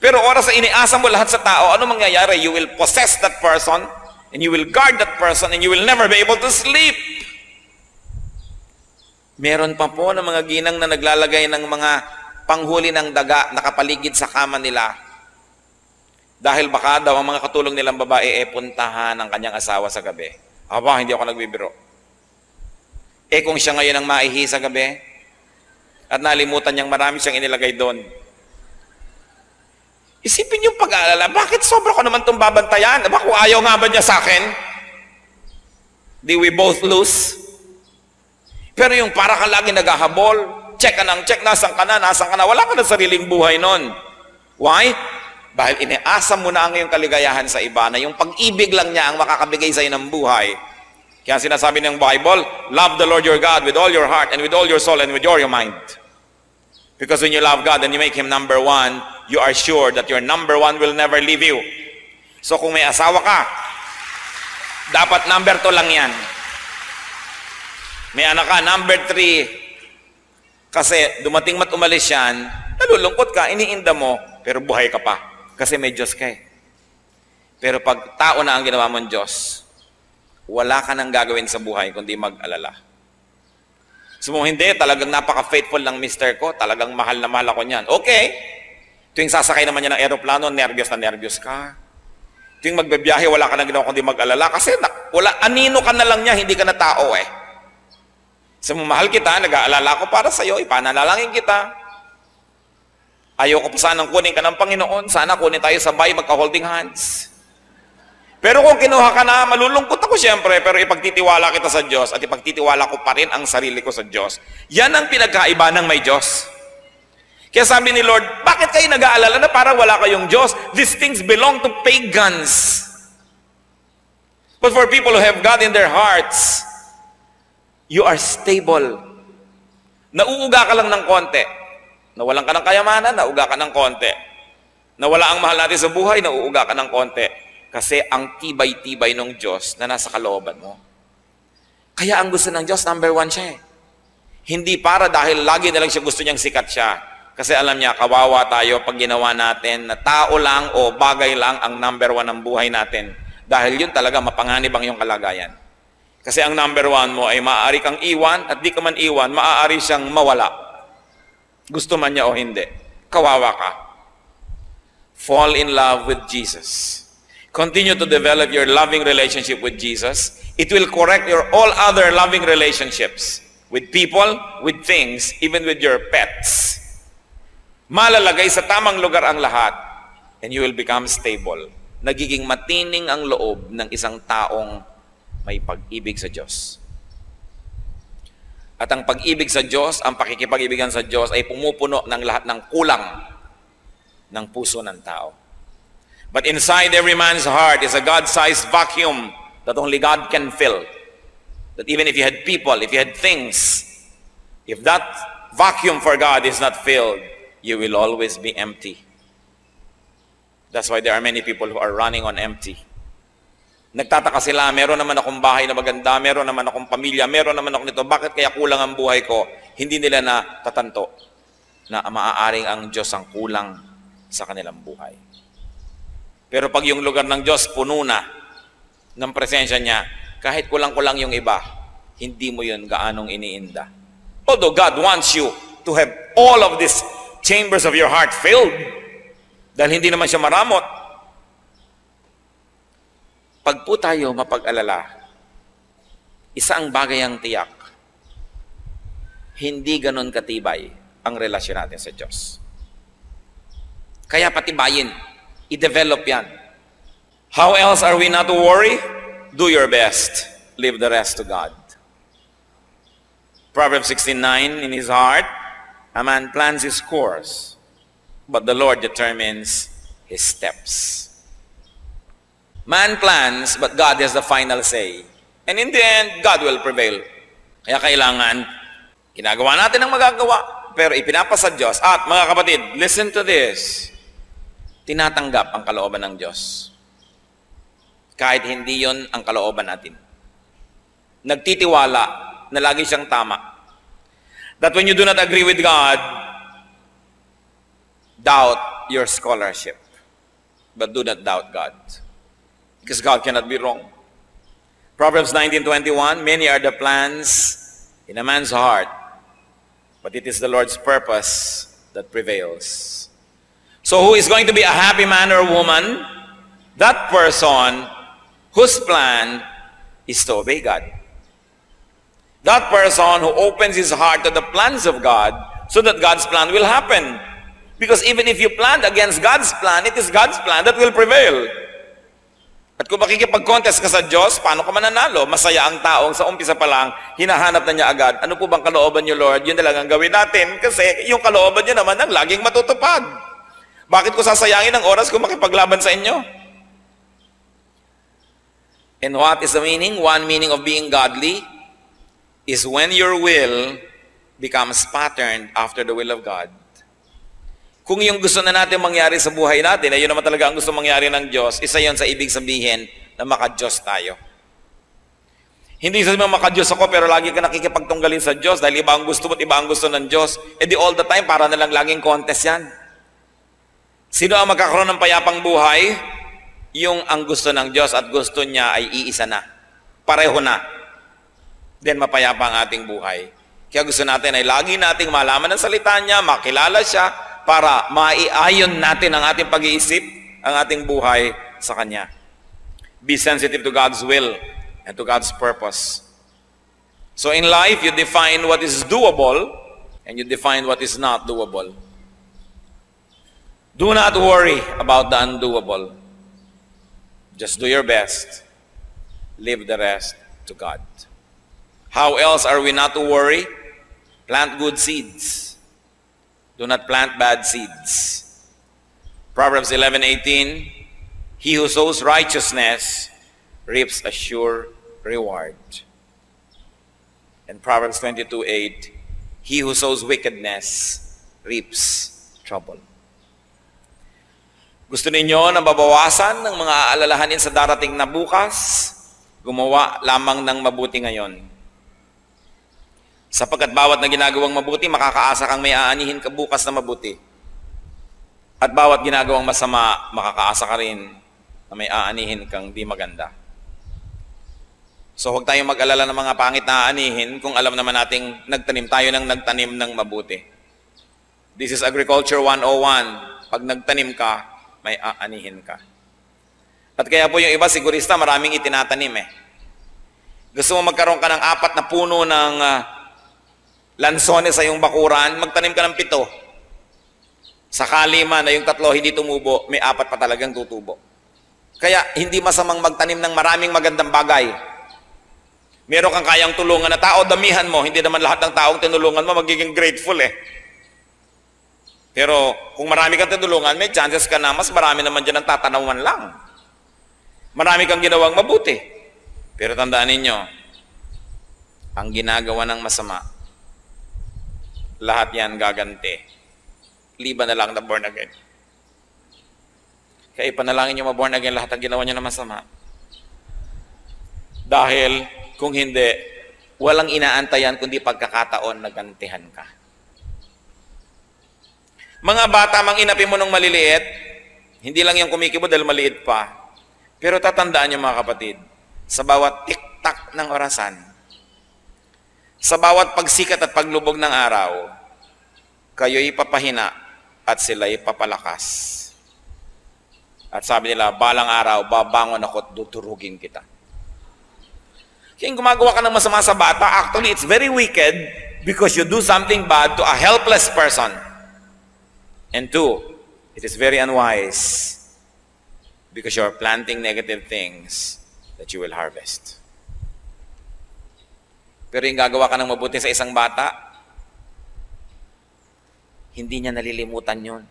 Pero oras sa iniasa mo lahat sa tao, ano mangyayari? You will possess that person, and you will guard that person, and you will never be able to sleep. Meron pa po ng mga ginang na naglalagay ng mga panghuli ng daga nakapaligid sa kama nila dahil baka daw ang mga katulong nilang babae puntahan ang kanyang asawa sa gabi. Aba, hindi ako nagbibiro. Kung siya ngayon ang maihi sa gabi at nalimutan niyang marami siyang inilagay doon, isipin yung pag-aalala, bakit sobra ko naman itong babantayan? Aba, kung ayaw nga ba niya sa akin? Di we both lose? Pero yung para ka lagi naghahabol, check ka ng check, nasan ka na, wala ka na sariling buhay nun. Why? Dahil iniasa mo na ang iyong kaligayahan sa iba, na yung pag-ibig lang niya ang makakabigay sa iyo ng buhay. Kaya sinasabi ng Bible, love the Lord your God with all your heart and with all your soul and with all your mind. Because when you love God and you make Him number one, you are sure that your number one will never leave you. So kung may asawa ka, dapat number 2 lang yan. May anak ka, number 3. Kasi dumating mat umalis yan, nalulungkot ka, iniinda mo, pero buhay ka pa. Kasi may Diyos ka eh. Pero pag tao na ang ginawa mong Diyos, wala ka nang gagawin sa buhay kundi mag-alala. So hindi, talagang napaka-faithful ng mister ko, talagang mahal na mahal ako niyan. Okay, tuwing sasakay naman niya ng aeroplano, nervyos na nervyos ka. Tuwing magbibiyahe, wala ka nang ginawa kundi mag-alala. Kasi anino ka na lang niya, hindi ka na tao eh. Sa mahal kita, nag-aalala ko para sa iyo, ipananalangin kita. Ayoko pa sanang kunin ka ng Panginoon, sana kunin tayo sabay, magka-holding hands. Pero kung kinuha ka na, malulungkot ako siyempre, pero ipagtitiwala kita sa Diyos at ipagtitiwala ko pa rin ang sarili ko sa Diyos. Yan ang pinagkaiba ng may Diyos. Kaya sabi ni Lord, bakit kayo nag-aalala na parang wala kayong Diyos? These things belong to pagans. But for people who have God in their hearts, you are stable. Nauuga ka lang ng konti. Nawalan ka ng kayamanan, nauuga ka ng konti. Nawala ang mahal natin sa buhay, nauuga ka ng konti. Kasi ang tibay-tibay ng Diyos na nasa kalooban mo. Kaya ang gusto ng Diyos, number one siya eh. Hindi para dahil lagi na lang siya gusto niyang sikat siya. Kasi alam niya, kawawa tayo pag ginawa natin na tao lang o bagay lang ang number one ng buhay natin. Dahil yun talaga mapanganib ang iyong kalagayan. Kasi ang number one mo ay maaari kang iwan at di ka man iwan, maaari siyang mawala. Gusto man niya o hindi. Kawawa ka. Fall in love with Jesus. Continue to develop your loving relationship with Jesus. It will correct your all other loving relationships with people, with things, even with your pets. Malalagay sa tamang lugar ang lahat and you will become stable. Nagiging matining ang loob ng isang taong may pag-ibig sa Diyos. At ang pag-ibig sa Diyos, ang pakikipag-ibigan sa Diyos ay pumupuno ng lahat ng kulang ng puso ng tao. But inside every man's heart is a God-sized vacuum that only God can fill. That even if you had people, if you had things, if that vacuum for God is not filled, you will always be empty. That's why there are many people who are running on empty. Nagtataka sila, meron naman akong bahay na maganda, meron naman akong pamilya, meron naman ako nito, bakit kaya kulang ang buhay ko? Hindi nila na tatanto na maaaring ang Diyos ang kulang sa kanilang buhay. Pero pag yung lugar ng Diyos puno na ng presensya niya, kahit kulang-kulang yung iba, hindi mo yun gaanong iniinda. Although God wants you to have all of these chambers of your heart filled, dahil hindi naman siya maramot. Pag po tayo mapag-alala, isa ang bagay ang tiyak, hindi ganon katibay ang relasyon natin sa Diyos. Kaya patibayin. I-develop yan. How else are we not to worry? Do your best. Leave the rest to God. Proverbs 16:9, in his heart, a man plans his course, but the Lord determines his steps. Man plans, but God has the final say. And in the end, God will prevail. Kaya kailangan, ginagawa natin ang magagawa, pero ipinapasa Diyos. At mga kapatid, listen to this. Tinatanggap ang kalooban ng Diyos. Kahit hindi yon ang kalooban natin. Nagtitiwala na lagi siyang tama. That when you do not agree with God, doubt your scholarship. But do not doubt God. Because God cannot be wrong. Proverbs 19:21, many are the plans in a man's heart, but it is the Lord's purpose that prevails. So who is going to be a happy man or woman? That person whose plan is to obey God. That person who opens his heart to the plans of God so that God's plan will happen. Because even if you planned against God's plan, it is God's plan that will prevail. At kung makikipag-contest ka sa Diyos, paano ka mananalo? Masaya ang taong sa umpisa pa lang, hinahanap na niya agad, ano po bang kalooban niyo, Lord? Yun na lang ang gawin natin kasi yung kalooban niyo naman ang laging matutupad. Bakit ko sasayangin ang oras kung makipaglaban sa inyo? And what is the meaning? One meaning of being godly is when your will becomes patterned after the will of God. Kung yung gusto na natin mangyari sa buhay natin, ay yun naman talaga ang gusto mangyari ng Diyos, isa yon sa ibig sabihin na maka-Diyos tayo. Hindi sabihin maka-Diyos ako pero lagi ka nakikipagtunggalin sa Diyos dahil iba ang gusto mo at iba ang gusto ng Diyos. E di all the time, para na lang laging contest yan. Sino ang magkakaroon ng payapang buhay? Yung ang gusto ng Diyos at gusto niya ay iisa na. Pareho na. Then mapayapa ang ating buhay. Kaya gusto natin ay lagi nating malaman ang salita niya, makilala siya, para maiayon natin ang ating pag-iisip, ang ating buhay sa Kanya. Be sensitive to God's will and to God's purpose. So in life, you define what is doable and you define what is not doable. Do not worry about the undoable. Just do your best. Leave the rest to God. How else are we not to worry? Plant good seeds. Do not plant bad seeds. Proverbs 11:18, he who sows righteousness reaps a sure reward. And Proverbs 22:8, he who sows wickedness reaps trouble. Gusto ninyo na mabawasan ng mga aalalahanin sa darating na bukas? Gumawa lamang ng mabuti ngayon. Sapagkat bawat na ginagawang mabuti, makakaasa kang may aanihin ka bukas na mabuti. At bawat ginagawang masama, makakaasa ka rin na may aanihin kang di maganda. So huwag tayong mag-alala ng mga pangit na aanihin kung alam naman nating nagtanim tayo ng nagtanim ng mabuti. This is Agriculture 101. Pag nagtanim ka, may aanihin ka. At kaya po yung iba sigurista, maraming itinatanim eh. Gusto mo magkaroon ka ng 4 na puno ng lansones sa iyong bakuran, magtanim ka ng 7. Sakali man na yung 3 hindi tumubo, may 4 pa talagang tutubo. Kaya hindi masamang magtanim ng maraming magandang bagay. Meron kang kayang tulungan na tao, damihan mo. Hindi naman lahat ng taong tinulungan mo magiging grateful eh. Pero kung marami kang tinulungan, may chances ka na mas marami naman dyan ang tatanawan lang. Marami kang ginawang mabuti. Pero tandaan ninyo, ang ginagawa ng masama, lahat yan gaganti. Liban na lang na born again. Kaya ipanalangin nyo ma-born again lahat ang ginawa nyo na masama. Dahil kung hindi, walang inaantayan kundi pagkakataon na gantihan ka. Mga bata, mang inapi mo nung maliliit, hindi lang yung kumikibo dahil maliit pa. Pero tatandaan nyo mga kapatid, sa bawat tik-tak ng orasan, sa bawat pagsikat at paglubog ng araw, kayo'y papahina at sila'y papalakas. At sabi nila, balang araw, babangon ako at tuturugin kita. Kaya gumagawa ka ng masama sa bata, actually, it's very wicked because you do something bad to a helpless person. And 2, it is very unwise because you are planting negative things that you will harvest. Pero yung gagawa ka ng mabuti sa isang bata, hindi niya nalilimutan yun.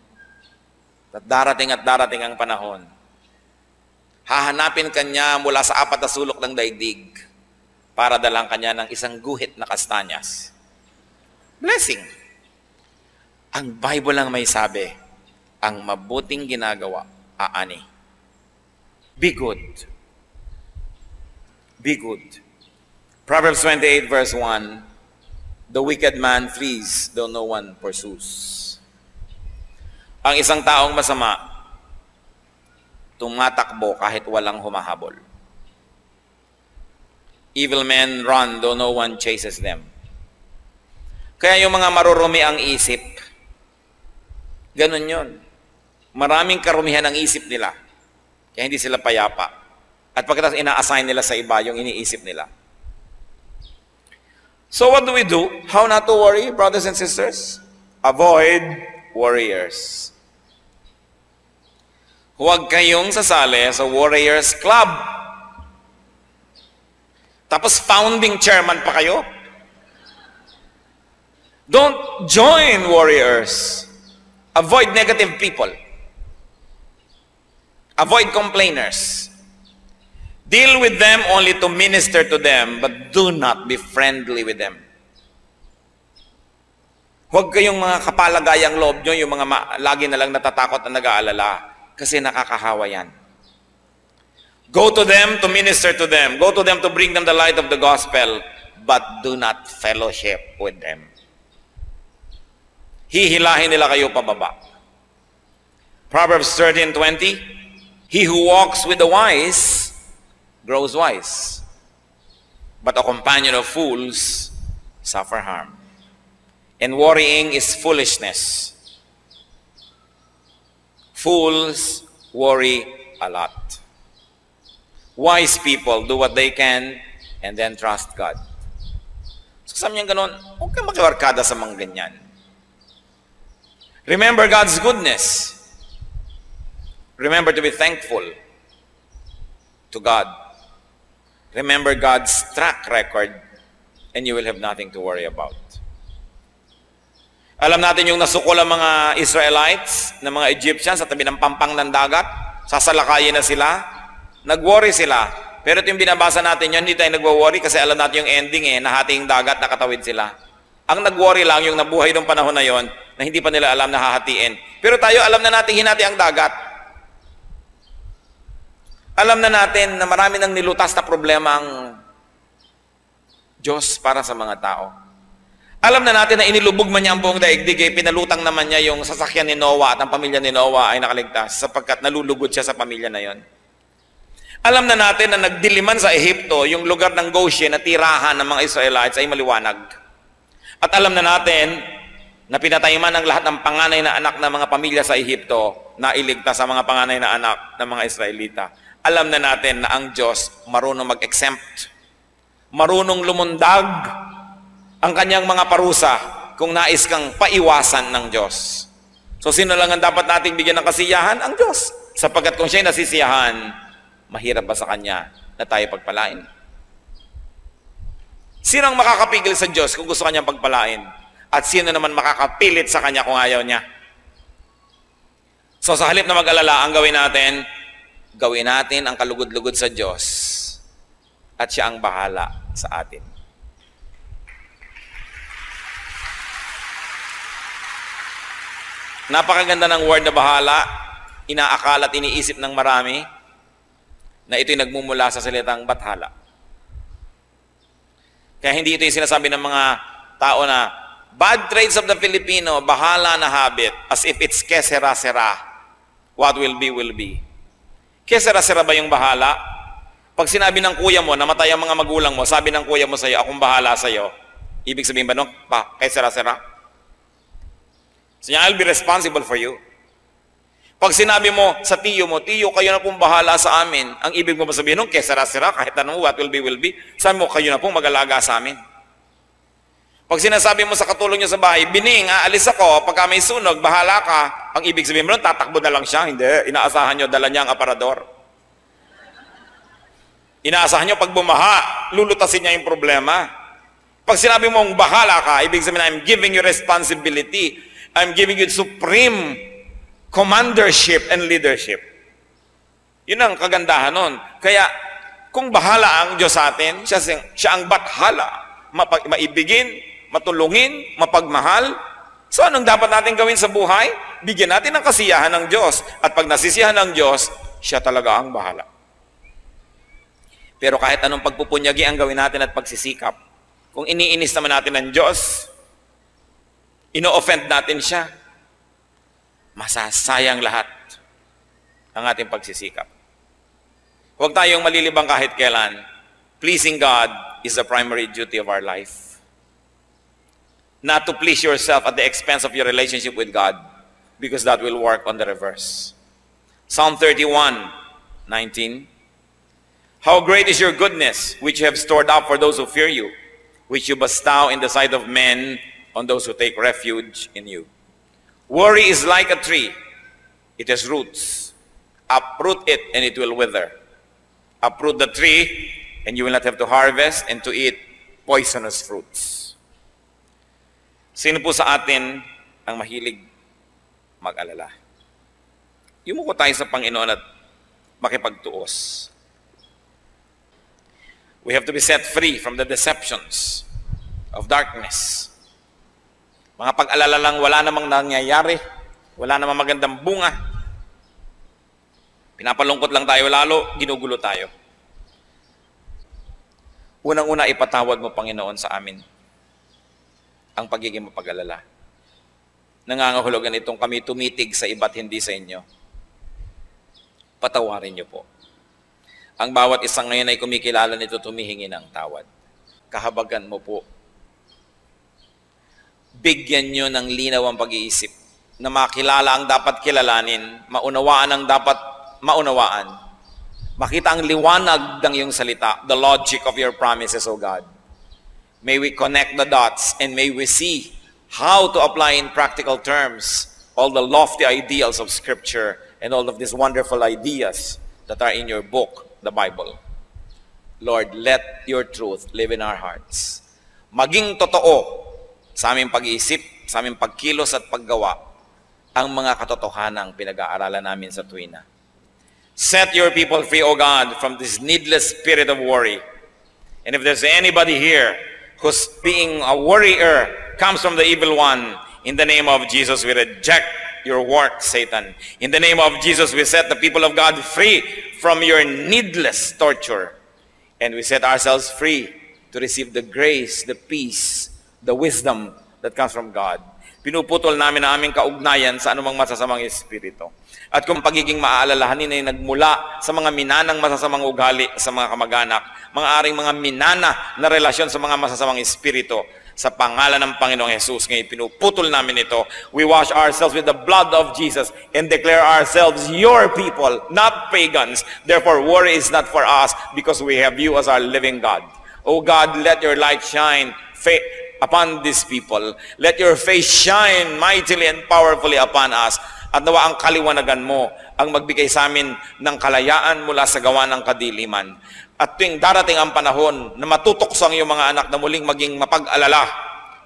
At darating ang panahon. Hahanapin kanya mula sa 4 na sulok ng daigdig para dalang kanya ng isang guhit na kastanyas. Blessing. Ang Bible lang may sabi, ang mabuting ginagawa, aani. Be good. Be good. Proverbs 28 verse 1, the wicked man flees, though no one pursues. Ang isang taong masama, tumatakbo kahit walang humahabol. Evil men run, though no one chases them. Kaya yung mga marurumi ang isip, ganun yun. Maraming karumihan ang isip nila. Kaya hindi sila payapa. At pagkatapos ina-assign nila sa iba yung iniisip nila. So what do we do? How not to worry, brothers and sisters? Avoid warriors. Huwag kayong sasali sa Warriors Club. Tapos founding chairman pa kayo. Don't join warriors. Avoid negative people. Avoid complainers. Deal with them only to minister to them, but do not be friendly with them. Huwag kayong mga kapalagayang loob nyo, yung mga lagi na lang natatakot at nag-aalala, kasi nakakahawa yan. Go to them to minister to them. Go to them to bring them the light of the gospel, but do not fellowship with them. Hihilahin nila kayo pababa. Proverbs 13:20, he who walks with the wise grows wise, but a companion of fools suffer harm. And worrying is foolishness. Fools worry a lot. Wise people do what they can and then trust God. So sabi niya ganun, huwag kang makiwarkada sa mga ganyan. Remember God's goodness. Remember to be thankful. to God. Remember God's track record and you will have nothing to worry about. Alam natin yung nasukol ang mga Israelites, ng mga Egyptians sa tabi ng pampang ng dagat, sasalakayin na sila, nag-worry sila. Pero ito yung binabasa natin yun, hindi tayo nag-worry kasi alam natin yung ending nahati yung dagat, nakatawid sila. Ang nag-worry lang yung nabuhay ng panahon na yon na hindi pa nila alam na hahatiin. Pero tayo alam na natin hinati ang dagat. Alam na natin na marami nang nilutas na problema ang Diyos para sa mga tao. Alam na natin na inilubog man niya ang buong daigdig, pinalutang naman niya yung sasakyan ni Noah at ang pamilya ni Noah ay nakaligtas sapagkat nalulugod siya sa pamilya na yon. Alam na natin na nagdiliman sa Ehipto, yung lugar ng Goshen na tirahan ng mga Israelites ay maliwanag. At alam na natin na pinatayman ang lahat ng panganay na anak ng mga pamilya sa Ehipto na iligtas sa mga panganay na anak ng mga Israelita. Alam na natin na ang Diyos marunong mag-exempt, marunong lumundag ang kanyang mga parusa kung nais kang paiwasan ng Diyos. So sino lang ang dapat nating bigyan ng kasiyahan? Ang Diyos. Sapagkat kung siya'y nasisiyahan, mahirap ba sa Kanya na tayo pagpalain? Sino ang makakapigil sa Diyos kung gusto Kanyang pagpalain? At sino naman makakapilit sa Kanya kung ayaw Niya? So sa halip na mag-alala, ang gawin natin ang kalugod-lugod sa Diyos at siya ang bahala sa atin. Napakaganda ng word na bahala, inaakala at iniisip ng marami na ito'y nagmumula sa salitang bathala. Kaya hindi ito yung sinasabi ng mga tao na bad traits of the Filipino, bahala na habit, as if it's kesera-sera. What will be, will be. Kesera-sera ba yung bahala? Pag sinabi ng kuya mo, namatay ang mga magulang mo, sabi ng kuya mo sa'yo, akong bahala sa'yo, ibig sabihin ba no? Kesera-sera? So, I'll be responsible for you. Pag sinabi mo sa tiyo mo, tiyo, kayo na pong bahala sa amin, ang ibig mo sabihin nung kesera-sera, kahit anong what will be, will be, sabi mo, kayo na pong mag-alaga sa amin. Pag sinasabi mo sa katulong nyo sa bahay, Bining, aalis ako, pagka may sunog, bahala ka, ang ibig sabihin mo nun, tatakbo na lang siya. Hindi, inaasahan nyo, dala niya ang aparador. Inaasahan nyo, pag bumaha, lulutasin niya yung problema. Pag sinabi mong bahala ka, ibig sabihin, I'm giving you responsibility. I'm giving you supreme commandership and leadership. Yun ang kagandahan nun. Kaya, kung bahala ang Diyos sa atin, siya ang bathala, maibigin, matulungin, mapagmahal. So, anong dapat natin gawin sa buhay? Bigyan natin ng kasiyahan ng Diyos. At pag nasisiyahan ng Diyos, siya talaga ang bahala. Pero kahit anong pagpupunyagi ang gawin natin at pagsisikap, kung iniinis naman natin ng Diyos, ino-offend natin siya, masasayang lahat ang ating pagsisikap. Huwag tayong malilibang kahit kailan. Pleasing God is the primary duty of our life. Not to please yourself at the expense of your relationship with God, because that will work on the reverse. Psalm 31:19. How great is your goodness, which you have stored up for those who fear you, which you bestow in the sight of men, on those who take refuge in you. Worry is like a tree. It has roots. Uproot it and it will wither. Uproot the tree and you will not have to harvest and to eat poisonous fruits. Sino po sa atin ang mahilig mag-alala? Yumuko tayo sa Panginoon at makipagtuos. We have to be set free from the deceptions of darkness. Mga pag-alala lang, wala namang nangyayari, wala namang magandang bunga. Pinapalungkot lang tayo lalo, ginugulo tayo. Unang-una, ipatawad mo, Panginoon, sa amin ang pagiging mapag-alala. Nangangahulugan itong kami tumitig sa iba't hindi sa inyo. Patawarin niyo po. Ang bawat isang ngayon ay kumikilala nito, tumihingi ng tawad. Kahabagan mo po. Bigyan nyo ng linaw ang pag-iisip na makilala ang dapat kilalanin, maunawaan ang dapat maunawaan, makita ang liwanag ng iyong salita, the logic of your promises, O God. May we connect the dots and may we see how to apply in practical terms all the lofty ideals of Scripture and all of these wonderful ideas that are in your book the Bible. Lord, let your truth live in our hearts. Maging totoo sa aming pag-iisip, sa aming pagkilos at paggawa, ang mga katotohanang pinag-aaralan namin sa tuwina. Set your people free, O God, from this needless spirit of worry. And if there's anybody here who's being a worrier, comes from the evil one, in the name of Jesus, we reject your work, Satan. In the name of Jesus, we set the people of God free from your needless torture. And we set ourselves free to receive the grace, the peace, the wisdom that comes from God. Pinuputol namin ang aming kaugnayan sa anumang masasamang espiritu. At kung pagiging maaalalahanin ay nagmula sa mga minanang masasamang ugali sa mga kamag-anak, mga aring mga minana na relasyon sa mga masasamang espiritu, sa pangalan ng Panginoong Jesus, ngayon pinuputol namin ito. We wash ourselves with the blood of Jesus and declare ourselves your people, not pagans. Therefore, worry is not for us because we have you as our living God. O God, let your light shine upon these people. Let your face shine mightily and powerfully upon us. At nawa ang kaliwanagan mo ang magbigay sa amin ng kalayaan mula sa gawa ng kadiliman. At tuwing darating ang panahon na matutokso ang iyong mga anak na muling maging mapag-alala,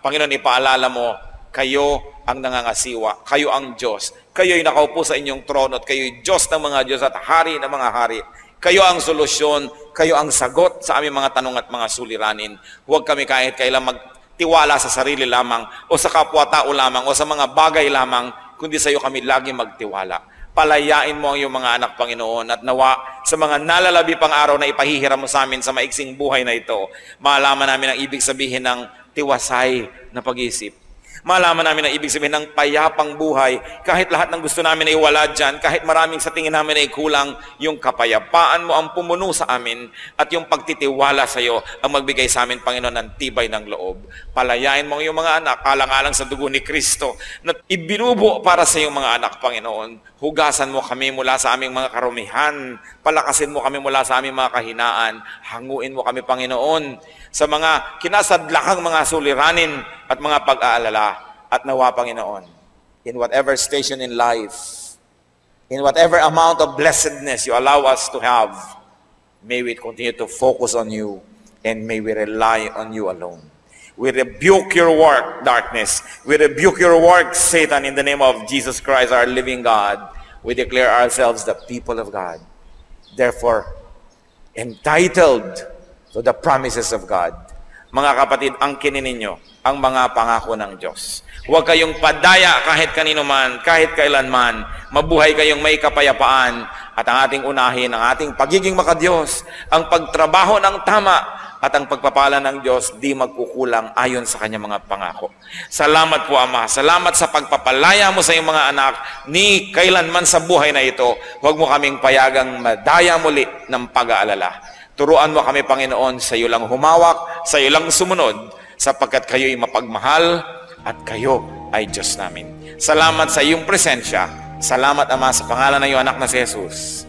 Panginoon, ipaalala mo, kayo ang nangangasiwa, kayo ang Diyos, kayo'y nakaupo sa inyong trono at kayo'y Diyos ng mga Diyos at hari ng mga hari. Kayo ang solusyon, kayo ang sagot sa aming mga tanong at mga suliranin. Huwag kami kahit kailan magtiwala sa sarili lamang o sa kapwa-tao lamang o sa mga bagay lamang, kundi sa iyo kami lagi magtiwala. Palayain mo ang iyong mga anak, Panginoon, at nawa sa mga nalalabi pang araw na ipahihiram mo sa amin sa maiksing buhay na ito, malaman namin ang ibig sabihin ng tiwasay na pag-iisip. Malaman namin ang ibig sabihin ng payapang buhay. Kahit lahat ng gusto namin ay wala dyan, kahit maraming sa tingin namin ay kulang, yung kapayapaan mo ang pumuno sa amin at yung pagtitiwala sa iyo ang magbigay sa amin, Panginoon, ng tibay ng loob. Palayain mo ang iyong mga anak, alang-alang sa dugo ni Kristo na ibinubo para sa iyong mga anak, Panginoon. Hugasan mo kami mula sa aming mga karumihan. Palakasin mo kami mula sa aming mga kahinaan. Hanguin mo kami, Panginoon, sa mga kinasadlakang mga suliranin at mga pag-aalala. At nawa, Panginoon, in whatever station in life, in whatever amount of blessedness you allow us to have, may we continue to focus on you and may we rely on you alone. We rebuke your work, darkness. We rebuke your work, Satan, in the name of Jesus Christ, our living God. We declare ourselves the people of God. Therefore, entitled to the promises of God. Mga kapatid, angkinin ninyo ang mga pangako ng Diyos. Huwag kayong padaya kahit kanino man, kahit kailan man. Mabuhay kayong may kapayapaan at ang ating unahin, ang ating pagiging makadiyos, ang pagtrabaho ng tama at ang pagpapala ng Diyos di magkukulang ayon sa kanyang mga pangako. Salamat po, Ama. Salamat sa pagpapalaya mo sa iyong mga anak ni kailanman sa buhay na ito. Huwag mo kaming payagang madaya muli ng pag-aalala. Turuan mo kami, Panginoon, sa iyo lang humawak, sa iyo lang sumunod, sapagkat kayo'y mapagmahal at kayo ay Diyos namin. Salamat sa iyong presensya. Salamat, Ama, sa pangalan ng iyong anak na si Jesus.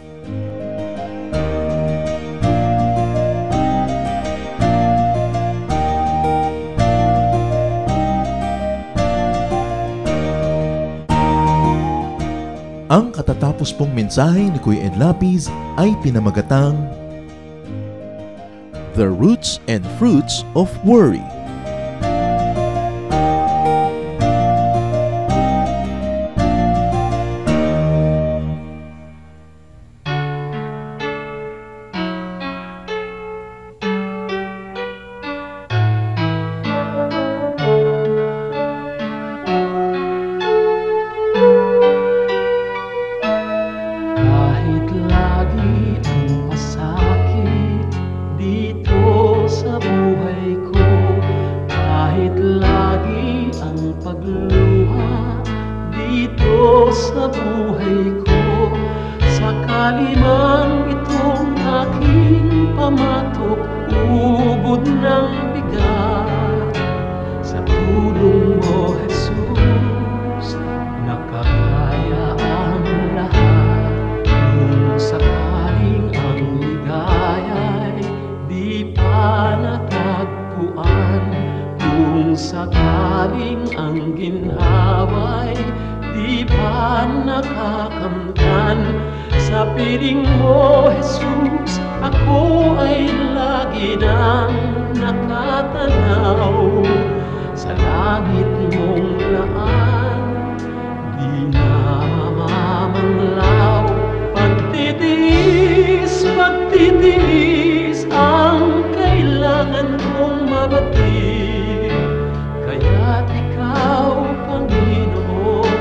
Ang katatapos pong mensahe ni Kuya Ed Lapis ay pinamagatang The Roots and Fruits of Worry. Sakaling ang ginhaway di pa nakakamtan Sa piling mo, Jesus, ako ay lagi nang nakatanaw. Sa langit mong laan, di na mamamanglaw. Pagtitiis, pagtitiis ang kailangan kong mabatid. Kaya't ikaw, Panginoon,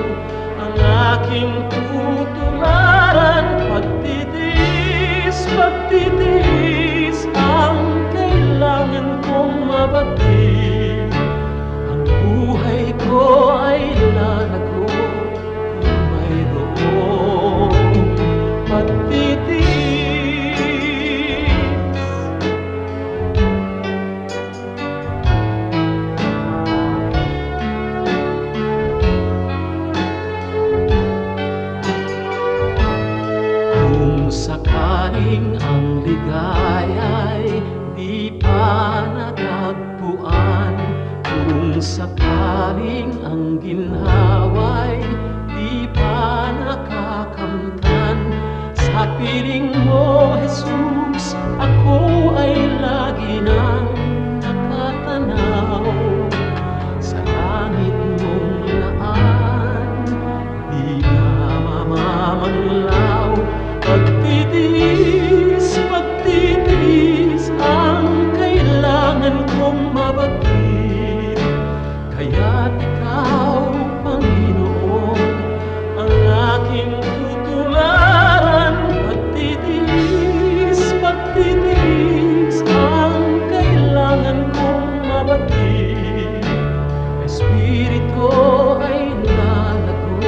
ang aking tutularan. Pagtitiis, pagtitiis ang kailangan kong mabatid. Ang buhay ko ay lalago kung mayroong pagtitiis. Kung sakaling ang ligaya'y di pa natagpuan, kung sakaling ang ginhawa'y di pa nakakamtan, sa piling mo, Jesus, ako ay lagi nang nakatanaw. Sa langit mong laan, di na mamamanglaw. Pagtitiis, pagtitiis ang kailangan kong mabatid. Kaya't ikaw, Panginoon, ang aking tutularan. Pagtitiis, pagtitiis ang kailangan kong mabatid. Espiritu ay lalago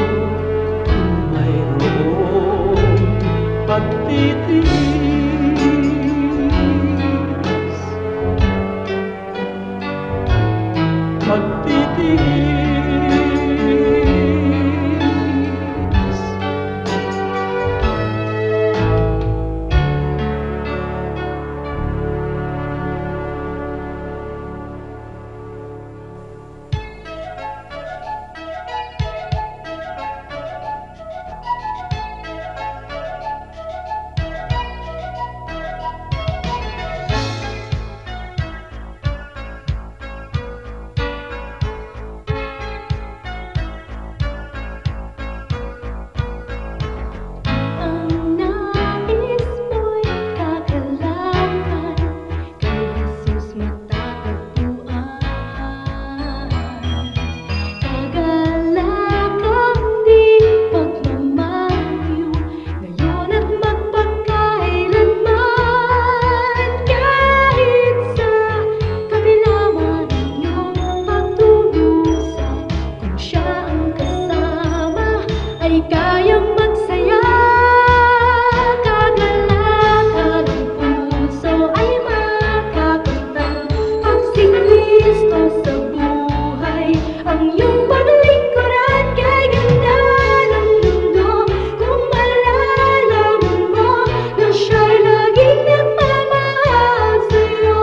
kung mayroong pagtitiis. Pagtitiis. Ang nais mo'y kagalakan, kay Jesus matatagpuan. Kagalakang di pagmamaliw, ngayon at magpakailanman. Kahit sa kabila man ang iyong pagdurusa, kung siya ang kasama, ay kayang magsaya. Kagalakan ang puso ay makakamtan, pag si Kristo sa buhay ang iyong paglingkuran. Kay ganda ng mundo, kung malalaman mo na siya'y laging nagmamahal sa'yo.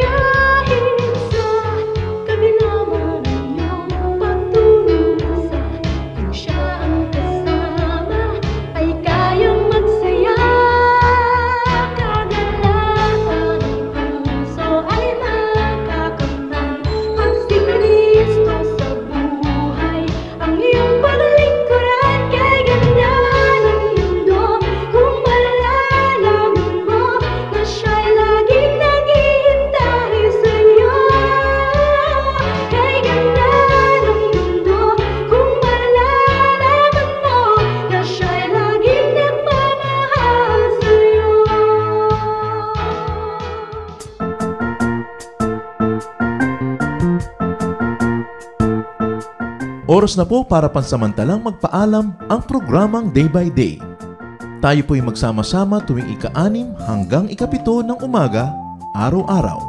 Kahit sa kabila man ang iyong pagdurusa, kung siya ang kasama, ay kayang magsaya. Kagalakan ang puso ay makakamtan, pag si Kristo sa buhay ang iyong paglingkuran. Kay ganda ng mundo, kung malalaman mo na siya'y laging naghihintay sa'yo. Kay ganda ng mundo, kung malalaman mo na siya'y laging nagmamahal sa'yo. Oras na po para pansamantalang magpaalam ang programang Day by Day. Tayo po'y magsama-sama tuwing ika-6 hanggang ika-7 ng umaga, araw-araw.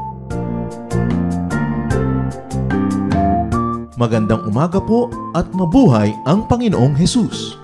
Magandang umaga po at mabuhay ang Panginoong Hesus!